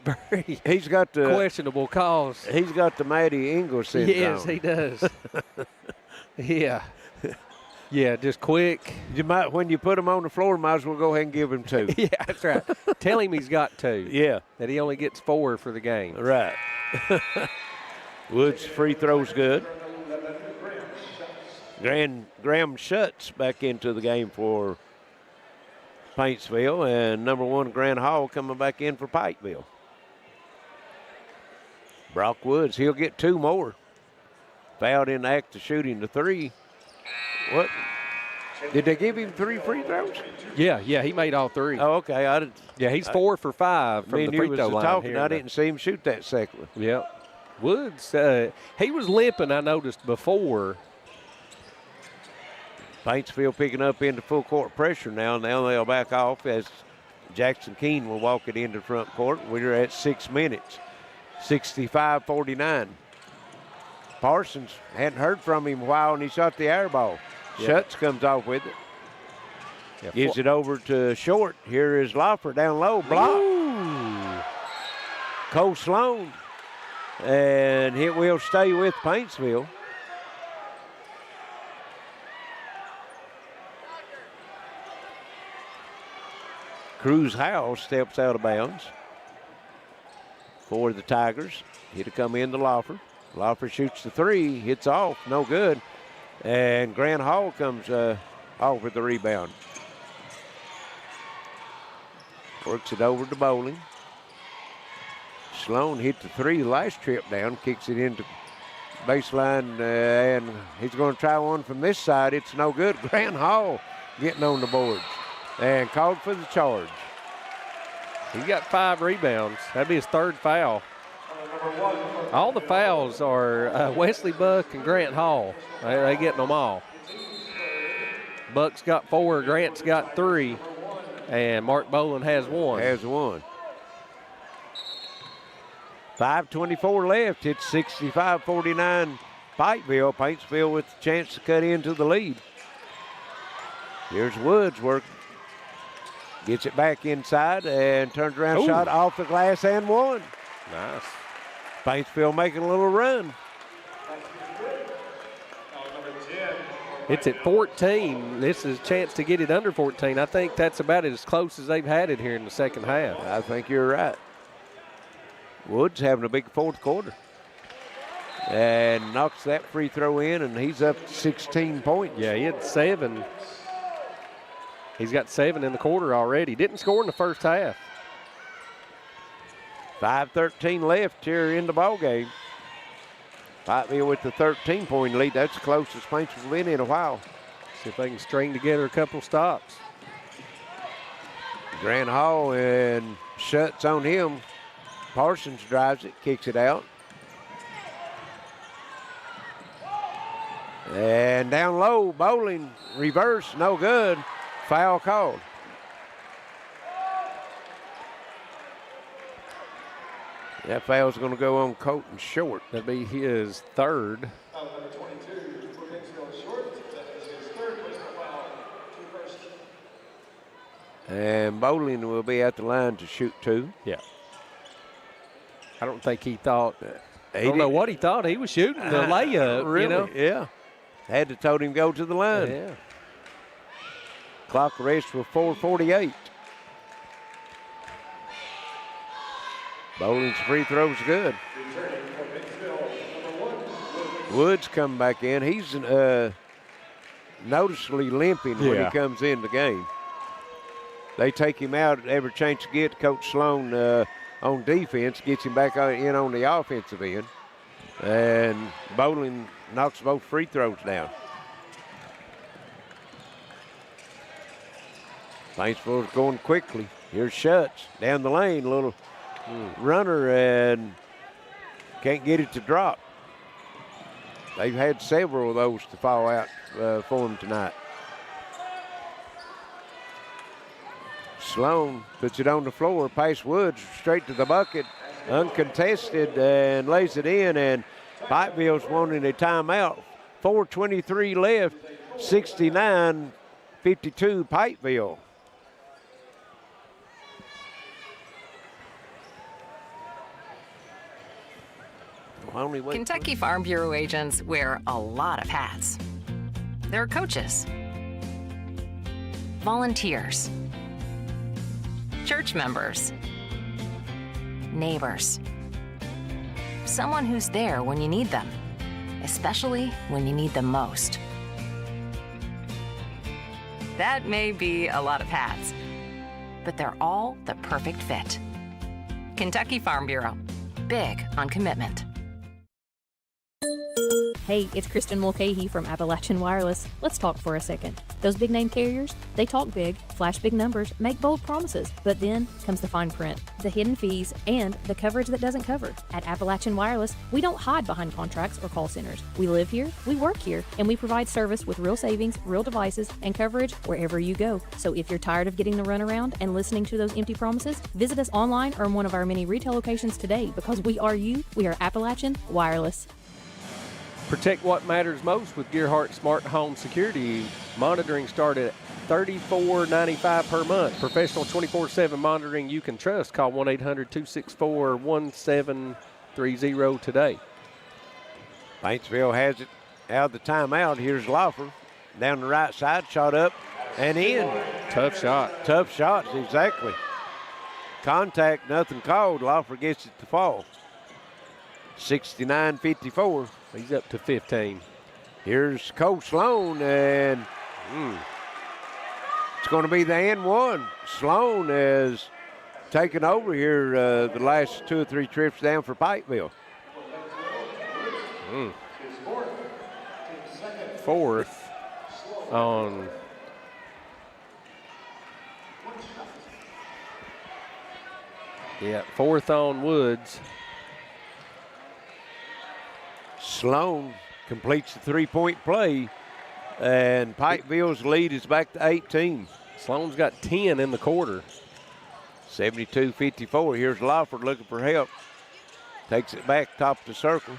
very he's got the questionable calls. He's got the Matty Ingles syndrome. Yes, he does. Yeah. Yeah, just quick. You might, when you put him on the floor, might as well go ahead and give him two. Yeah, that's right. Tell him he's got two. Yeah. That he only gets 4 for the game. Right. Woods' free throw's good. Graham Schutz back into the game for Paintsville, and number 1, Grant Hall, coming back in for Pikeville. Brock Woods, he'll get 2 more. Fouled in the act of shooting the 3. What? Did they give him 3 free throws? Yeah, he made all 3. Oh, okay. Yeah, he's 4 for 5 from the free throw line. Talking, I didn't see him shoot that second one. Yep. Woods, he was limping, I noticed before. Paintsville picking up into full court pressure now. Now they'll back off as Jackson Keene will walk it into front court. We're at 6 minutes, 65-49. Parsons, hadn't heard from him a while, and he shot the air ball. Yep. Schutz comes off with it. Yeah, gives it over to Short. Here is Lawfer down low, block. Ooh. Cole Sloan, and it will stay with Paintsville. Cruz Howell steps out of bounds for the Tigers. It'll come in to Lawfer. Lawfer shoots the 3, hits off, no good. And Grant Hall comes off with the rebound. Works it over to Bowling. Sloan hit the 3 the last trip down, kicks it into baseline, and he's going to try one from this side. It's no good. Grant Hall getting on the boards and called for the charge. He got 5 rebounds. That'd be his 3rd foul. All the fouls are Wesley Buck and Grant Hall. They getting them all. Buck's got 4, Grant's got 3, and Mark Boland has 1. 5:24 left. It's 65-49 Pikeville. Paintsville with the chance to cut into the lead. Here's Woods working. Gets it back inside and turns around, shot off the glass and 1. Nice. Paintsville making a little run. It's at 14. This is a chance to get it under 14. I think that's about as close as they've had it here in the second half. I think you're right. Woods having a big 4th quarter. And knocks that free throw in, and he's up 16 points. Yeah, he had 7. He's got 7 in the quarter already. Didn't score in the first half. 5:13 left here in the ball game. Pikeville with the 13-point lead. That's the closest Paintsville's been in a while. See if they can string together a couple stops. Grant Hall and Schutz on him. Parsons drives it, kicks it out. And down low, Bowling, reverse, no good. Foul called. That foul's going to go on Colton Short. That'd be his 3rd. And Bowling will be at the line to shoot 2. Yeah. I don't think he thought I don't know what he thought. He was shooting the layup, really, you know? Yeah. Had to told him go to the line. Yeah. Clock rest for 4:48. Bowling's free throw's good. Woods come back in. He's noticeably limping when he comes in the game. They take him out every chance to get. Coach Sloan on defense gets him back in on the offensive end. And Bowling knocks both free throws down. Paintsville's going quickly. Here's Schutz down the lane, little runner, and can't get it to drop. They've had several of those to fall out for them tonight. Sloan puts it on the floor, past Woods, straight to the bucket, uncontested, and lays it in, and Pikeville's wanting a timeout. 4:23 left, 69-52 Pikeville. Kentucky Farm Bureau agents wear a lot of hats. They're coaches, volunteers, church members, neighbors, someone who's there when you need them, especially when you need them most. That may be a lot of hats, but they're all the perfect fit. Kentucky Farm Bureau, big on commitment. Hey, it's Kristen Mulcahy from Appalachian Wireless. Let's talk for a second. Those big name carriers, they talk big, flash big numbers, make bold promises, but then comes the fine print, the hidden fees, and the coverage that doesn't cover. At Appalachian Wireless, we don't hide behind contracts or call centers. We live here, we work here, and we provide service with real savings, real devices, and coverage wherever you go. So if you're tired of getting the runaround and listening to those empty promises, visit us online or in one of our many retail locations today, because we are you, we are Appalachian Wireless. Protect what matters most with Gearheart Smart Home Security. Monitoring started at $34.95 per month. Professional 24/7 monitoring you can trust. Call 1-800-264-1730 today. Paintsville has it out of the timeout. Here's Loffer down the right side, shot up and in. Tough shot. Tough shots, exactly. Contact, nothing called. Loffer gets it to fall. 69-54. He's up to 15. Here's Coach Sloan, and it's going to be the and one. Sloan has taken over here the last 2 or 3 trips down for Pikeville. Fourth on fourth on Woods. Sloan completes the 3-point play, and Pikeville's lead is back to 18. Sloan's got 10 in the quarter. 72-54. Here's Lawford looking for help. Takes it back, top of the circle.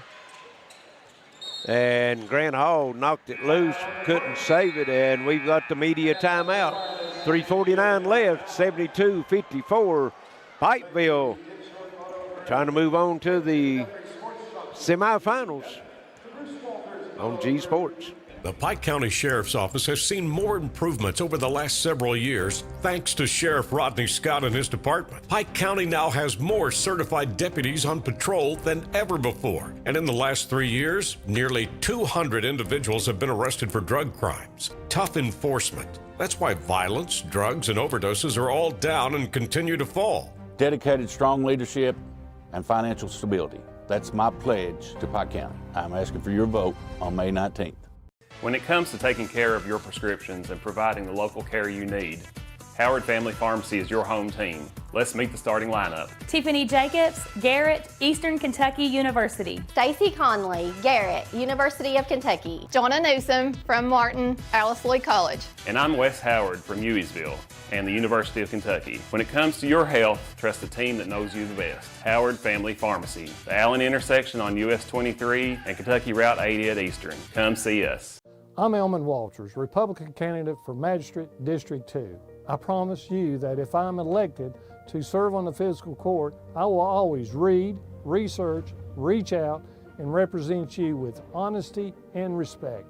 And Grant Hall knocked it loose, couldn't save it, and we've got the media timeout. 3:49 left, 72-54. Pikeville trying to move on to the semifinals on G Sports. The Pike County Sheriff's Office has seen more improvements over the last several years thanks to Sheriff Rodney Scott and his department. Pike County now has more certified deputies on patrol than ever before. And in the last 3 years, nearly 200 individuals have been arrested for drug crimes. Tough enforcement. That's why violence, drugs, and overdoses are all down and continue to fall. Dedicated, strong leadership and financial stability. That's my pledge to Pike County. I'm asking for your vote on May 19th. When it comes to taking care of your prescriptions and providing the local care you need, Howard Family Pharmacy is your home team. Let's meet the starting lineup. Tiffany Jacobs, Garrett, Eastern Kentucky University. Stacy Conley, Garrett, University of Kentucky. Jonna Newsom from Martin, Alice Lloyd College. And I'm Wes Howard from Ewiesville and the University of Kentucky. When it comes to your health, trust the team that knows you the best. Howard Family Pharmacy, the Allen intersection on US 23 and Kentucky Route 80 at Eastern. Come see us. I'm Elmon Walters, Republican candidate for Magistrate District 2. I promise you that if I'm elected to serve on the fiscal court, I will always read, research, reach out, and represent you with honesty and respect.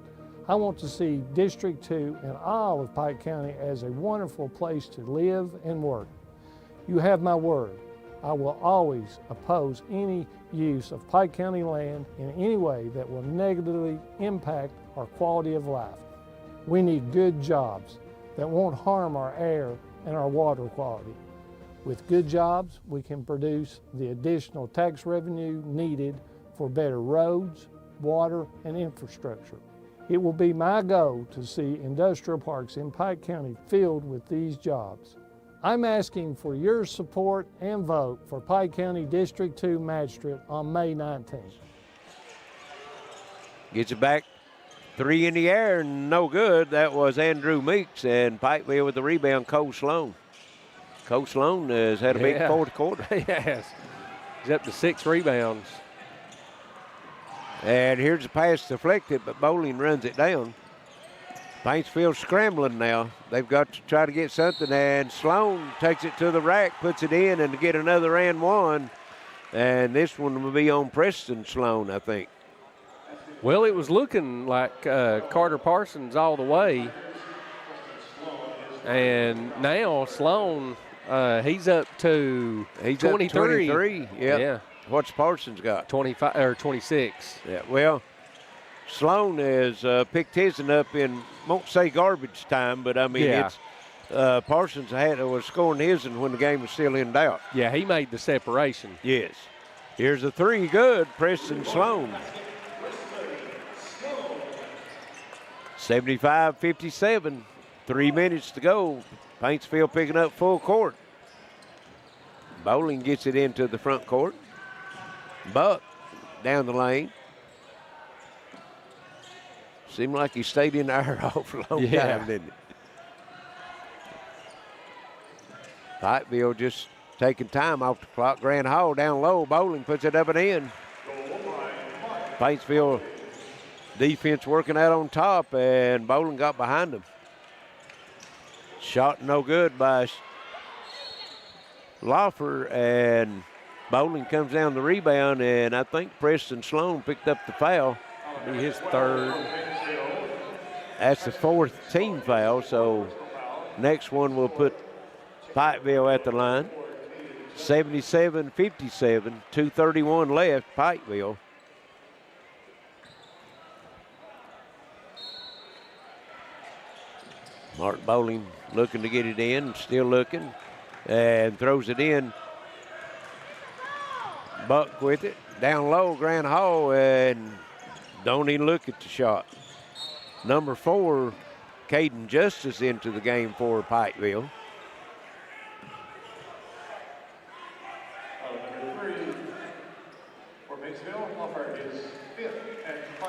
I want to see District 2 and all of Pike County as a wonderful place to live and work. You have my word. I will always oppose any use of Pike County land in any way that will negatively impact our quality of life. We need good jobs that won't harm our air and our water quality. With good jobs, we can produce the additional tax revenue needed for better roads, water, and infrastructure. It will be my goal to see industrial parks in Pike County filled with these jobs. I'm asking for your support and vote for Pike County District 2 Magistrate on May 19th. Gets it back, 3 in the air, no good. That was Andrew Meeks, and Pikeville with the rebound, Cole Sloan. Cole Sloan has had a big fourth quarter. Yes, he's up to 6 rebounds. And here's the pass deflected, but Bowling runs it down. Paintsville scrambling now. They've got to try to get something, and Sloan takes it to the rack, puts it in, and to get another and one. And this one will be on Preston Sloan, I think. Well, it was looking like Carter Parsons all the way. And now Sloan, he's up to 23. 23, yeah. What's Parsons got? 25 or 26. Yeah, well, Sloan has picked his up in, won't say garbage time, but I mean, it's Parsons was scoring his when the game was still in doubt. Yeah, he made the separation. Yes. Here's the 3, good, Preston Sloan. 75-57, 3 minutes to go. Paintsville picking up full court. Bowling gets it into the front court. Buck down the lane. Seemed like he stayed in there for a long time, didn't it? Pikeville just taking time off the clock. Grand Hall down low. Bowling puts it up and in. Paintsville defense working out on top, and Bowling got behind them. Shot no good by Loffer, and Bowling comes down the rebound, and I think Preston Sloan picked up the foul. Be his 3rd. That's the 4th team foul, so next one will put Pikeville at the line. 77-57, 2:31 left, Pikeville. Mark Bowling looking to get it in, still looking, and throws it in. Buck with it, down low, Grand Hall, and don't even look at the shot. Number 4, Caden Justice into the game for Pikeville.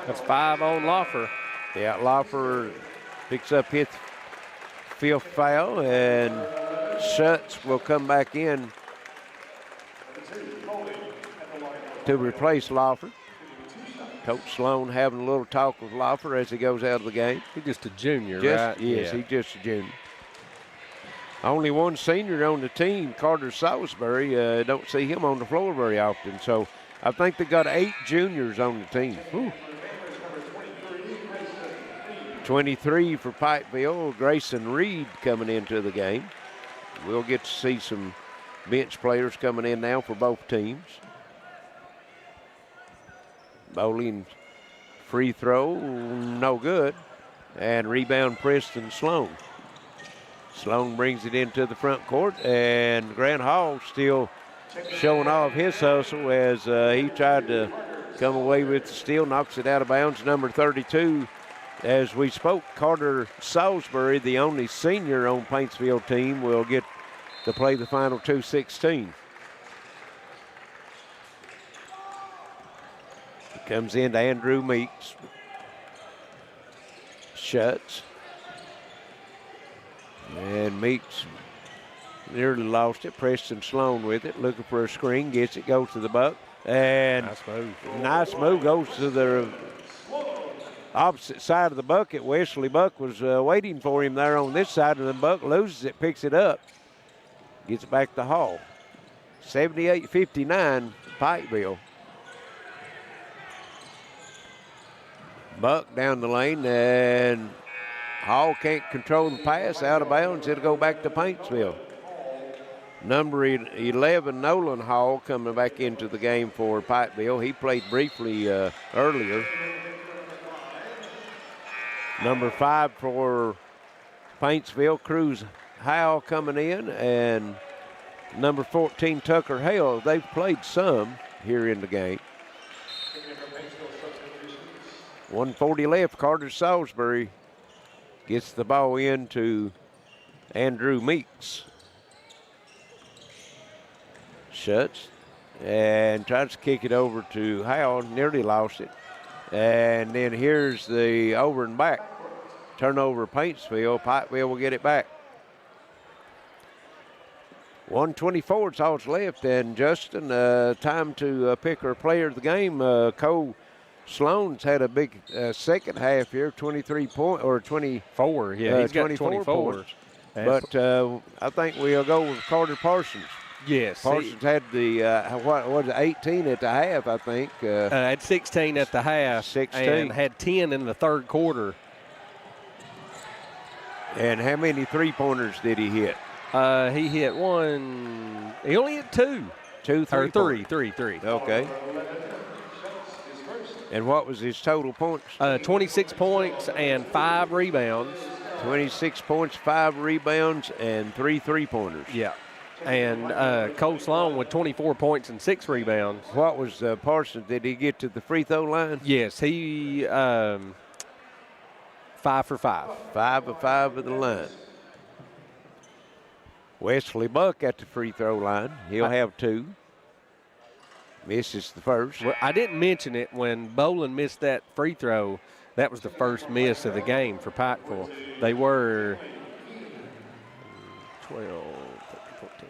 That's 5 on Loffer. Yeah, Loffer picks up his 5th foul, and Schutz will come back in to replace Loffer. Coach Sloan having a little talk with Loffer as he goes out of the game. He's just a junior, right? Yes, he's just a junior. Only one senior on the team, Carter Salisbury. Don't see him on the floor very often. So I think they got 8 juniors on the team. Ooh. 23 for Pikeville, Grayson Reed coming into the game. We'll get to see some bench players coming in now for both teams. Bowling free throw, no good. And rebound Preston Sloan. Sloan brings it into the front court, and Grant Hall still showing off his hustle as he tried to come away with the steal, knocks it out of bounds. Number 32, as we spoke, Carter Salisbury, the only senior on Paintsville team, will get to play the final 2:16. Comes into Andrew Meeks. Shuts. And Meeks nearly lost it. Preston Sloan with it, looking for a screen, gets it, goes to the Buck. And nice move, goes to the opposite side of the bucket. Wesley Buck was waiting for him there on this side, and the Buck loses it, picks it up, gets it back to Hall. 78-59, Pikeville. Buck down the lane, and Hall can't control the pass. Out of bounds. It'll go back to Paintsville. Number 11, Nolan Hall, coming back into the game for Pikeville. He played briefly earlier. Number 5 for Paintsville, Cruz Howell coming in, and number 14, Tucker Hale. They've played some here in the game. 1:40 left. Carter Salisbury gets the ball into Andrew Meeks. Shuts and tries to kick it over to Howell. Nearly lost it. And then here's the over and back. Turnover Paintsville. Pikeville will get it back. 1:24 is all that's left. And Justin, time to pick our player of the game. Cole Sloan's had a big second half here, 24. Yeah, he's got 24 points. But I think we'll go with Carter Parsons. Yes. Parsons had the, what was it, 18 at the half, I think. Had 16 at the half. 16. And had 10 in the third quarter. And how many three-pointers did he hit? He hit one. He only hit two. Three. Okay. And what was his total points? 26 points and 5 rebounds. 26 points, 5 rebounds, and 3 three-pointers. Yeah. And Cole Sloan with 24 points and 6 rebounds. What was Parsons? Did he get to the free throw line? Yes, he 5 for 5. 5 of 5 at the line. Wesley Buck at the free throw line. He'll have 2. Misses the first. Well, I didn't mention it when Bolin missed that free throw. That was the first miss of the game for Pikeville. They were 12, 14.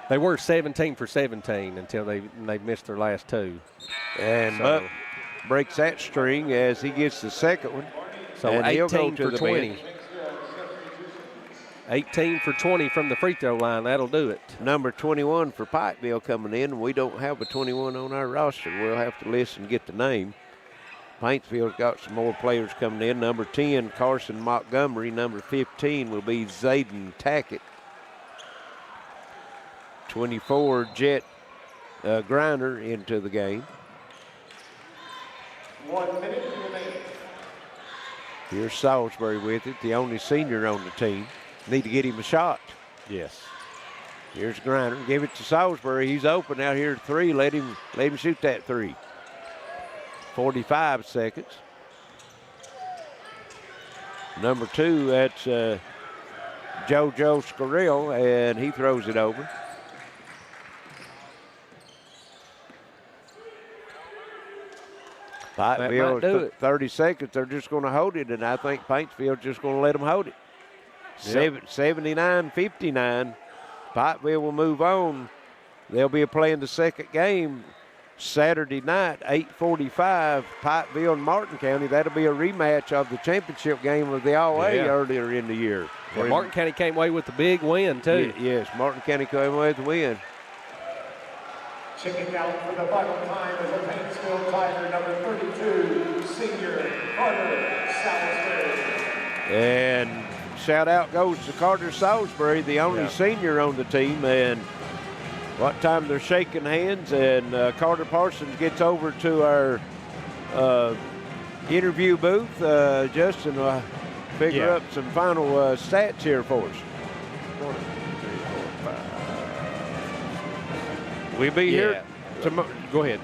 They were 17 for 17 until they missed their last 2. And Buck breaks that string as he gets the second one. So and 18 for 20. Bench. 18 for 20 from the free throw line. That'll do it. Number 21 for Pikeville coming in. We don't have a 21 on our roster. We'll have to listen and get the name. Paintsville's got some more players coming in. Number 10, Carson Montgomery. Number 15 will be Zayden Tackett. 24, Jet Griner into the game. 1 minute remaining. Here's Salisbury with it, the only senior on the team. Need to get him a shot. Yes. Here's Griner. Give it to Salisbury. He's open out here at 3. Let him shoot that 3. 45 seconds. Number 2, that's JoJo Scarell, and he throws it over. Pikeville, 30 seconds. They're just going to hold it, and I think Paintsville's just going to let them hold it. 79-59. Pikeville will move on. They'll be playing the second game Saturday night, 8:45, Pikeville and Martin County. That'll be a rematch of the championship game of the All-A earlier in the year. Well, Martin County came away with the big win, too. Yes, Martin County came away with the win. Checking out for the final time is a Paintsville Tiger, number 32, senior Carter Salisbury. And shout out goes to Carter Salisbury, the only senior on the team. And what time they're shaking hands, and Carter Parsons gets over to our interview booth. Justin will figure up some final stats here for us. 1, 2, 3, 4, 5. We'll be here tomorrow. Go ahead.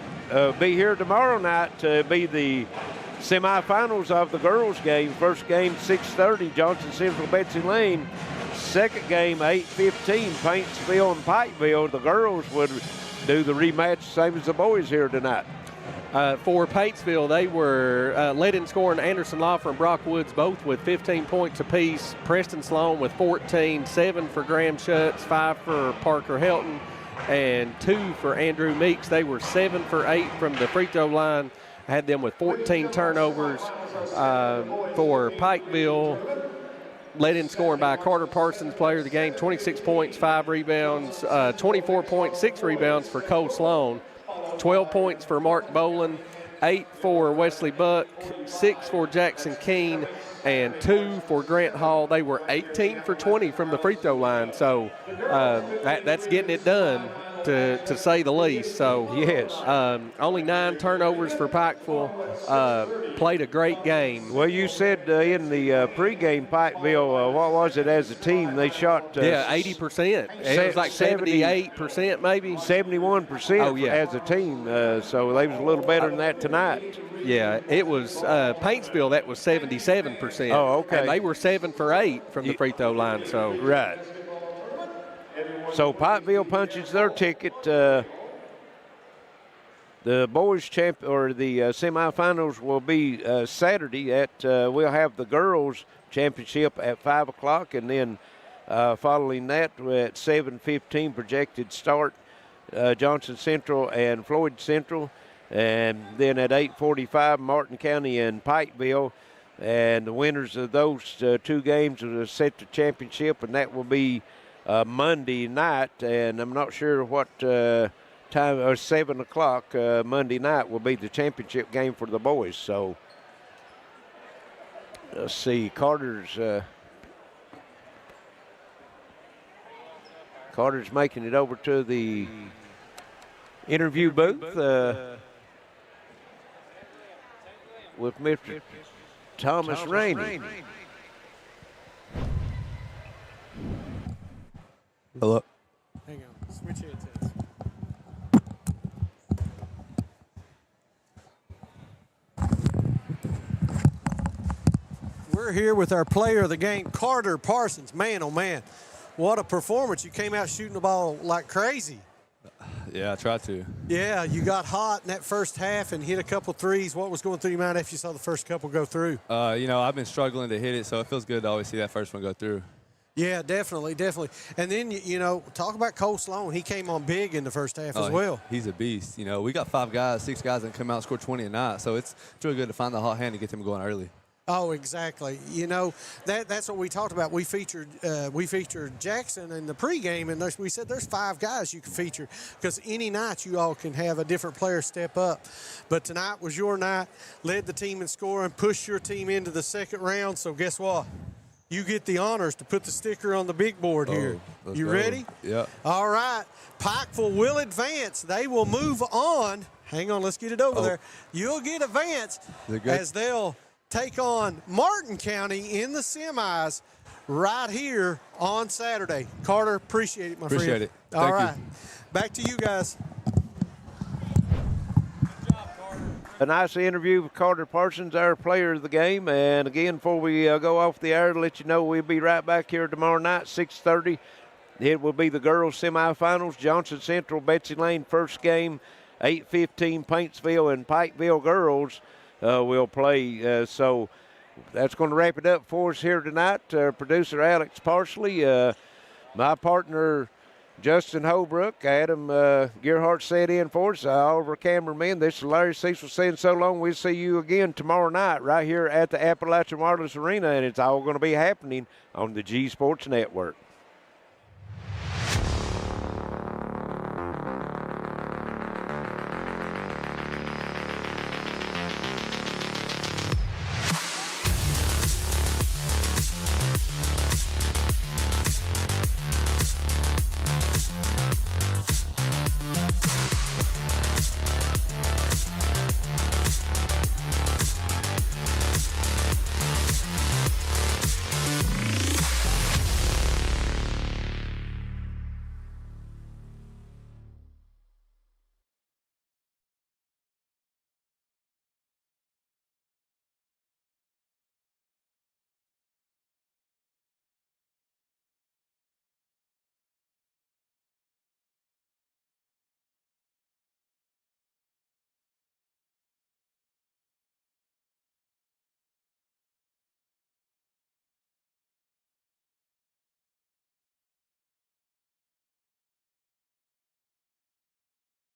Be here tomorrow night to be the semifinals of the girls' game. First game 6:30, Johnson Central Betsy Lane. Second game 8:15, Paintsville and Pikeville. The girls would do the rematch same as the boys here tonight. For Paintsville, they were led in scoring Anderson Loffer and Brock Woods, both with 15 points apiece. Preston Sloan with 14, 7 for Graham Schutz, 5 for Parker Helton, and 2 for Andrew Meeks. They were 7 for 8 from the free throw line. I had them with 14 turnovers. For Pikeville, led in scoring by Carter Parsons, player of the game, 26 points, 5 rebounds, 24 points, 6 rebounds for Cole Sloan, 12 points for Mark Bolin, 8 for Wesley Buck, 6 for Jackson Keene, and 2 for Grant Hall. They were 18 for 20 from the free throw line, so that's getting it done, to say the least. So yes, only 9 turnovers for Pikeville. Played a great game. Well, you said in the pregame, Pikeville, what was it as a team? They shot 80%. It was like 78% maybe. 71% as a team. So they was a little better than that tonight. Yeah, it was Paintsville that was 77%. Oh, okay. And they were 7 for 8 from the free throw line. So right. So Pikeville punches their ticket. The boys the semifinals will be Saturday. We'll have the girls championship at 5 o'clock, and then following that at 7:15 projected start, Johnson Central and Floyd Central, and then at 8:45 Martin County and Pikeville, and the winners of those 2 games will set the championship, and that will be Monday night, and I'm not sure what time, or 7 o'clock Monday night will be the championship game for the boys. So let's see, Carter's making it over to the interview booth with Mr. Thomas Rainey. Hello. Hang on. Switch headsets. We're here with our player of the game, Carter Parsons. Man, oh man, what a performance. You came out shooting the ball like crazy. Yeah, I tried to. Yeah, you got hot in that first half and hit a couple threes. What was going through your mind after you saw the first couple go through? I've been struggling to hit it, so it feels good to always see that first one go through. Yeah, definitely. And then, talk about Cole Sloan. He came on big in the first half as well. He's a beast. We got 6 guys that come out and score 20 a night, so it's really good to find the hot hand and get them going early. Oh, exactly. That's what we talked about. We featured Jackson in the pregame, and we said there's 5 guys you can feature because any night you all can have a different player step up. But tonight was your night, led the team in scoring, pushed your team into the second round. So guess what? You get the honors to put the sticker on the big board here. You ready? Yeah. All right. Pikeville will advance. They will move on. Hang on, let's get it over there. You'll get advance as they'll take on Martin County in the semis right here on Saturday. Carter, appreciate it, my friend. Appreciate it. All Thank right. you. Back to you guys. A nice interview with Carter Parsons, our player of the game. And again, before we go off the air, to let you know we'll be right back here tomorrow night, 6:30. It will be the girls' semifinals. Johnson Central, Betsy Lane, first game, 8:15. Paintsville and Pikeville girls will play. So that's going to wrap it up for us here tonight. Producer Alex Parsley, my partner Justin Holbrook, Adam Gearheart set in for us, all of our cameramen. This is Larry Cecil saying so long. We'll see you again tomorrow night right here at the Appalachian Wireless Arena, and it's all going to be happening on the G Sports Network.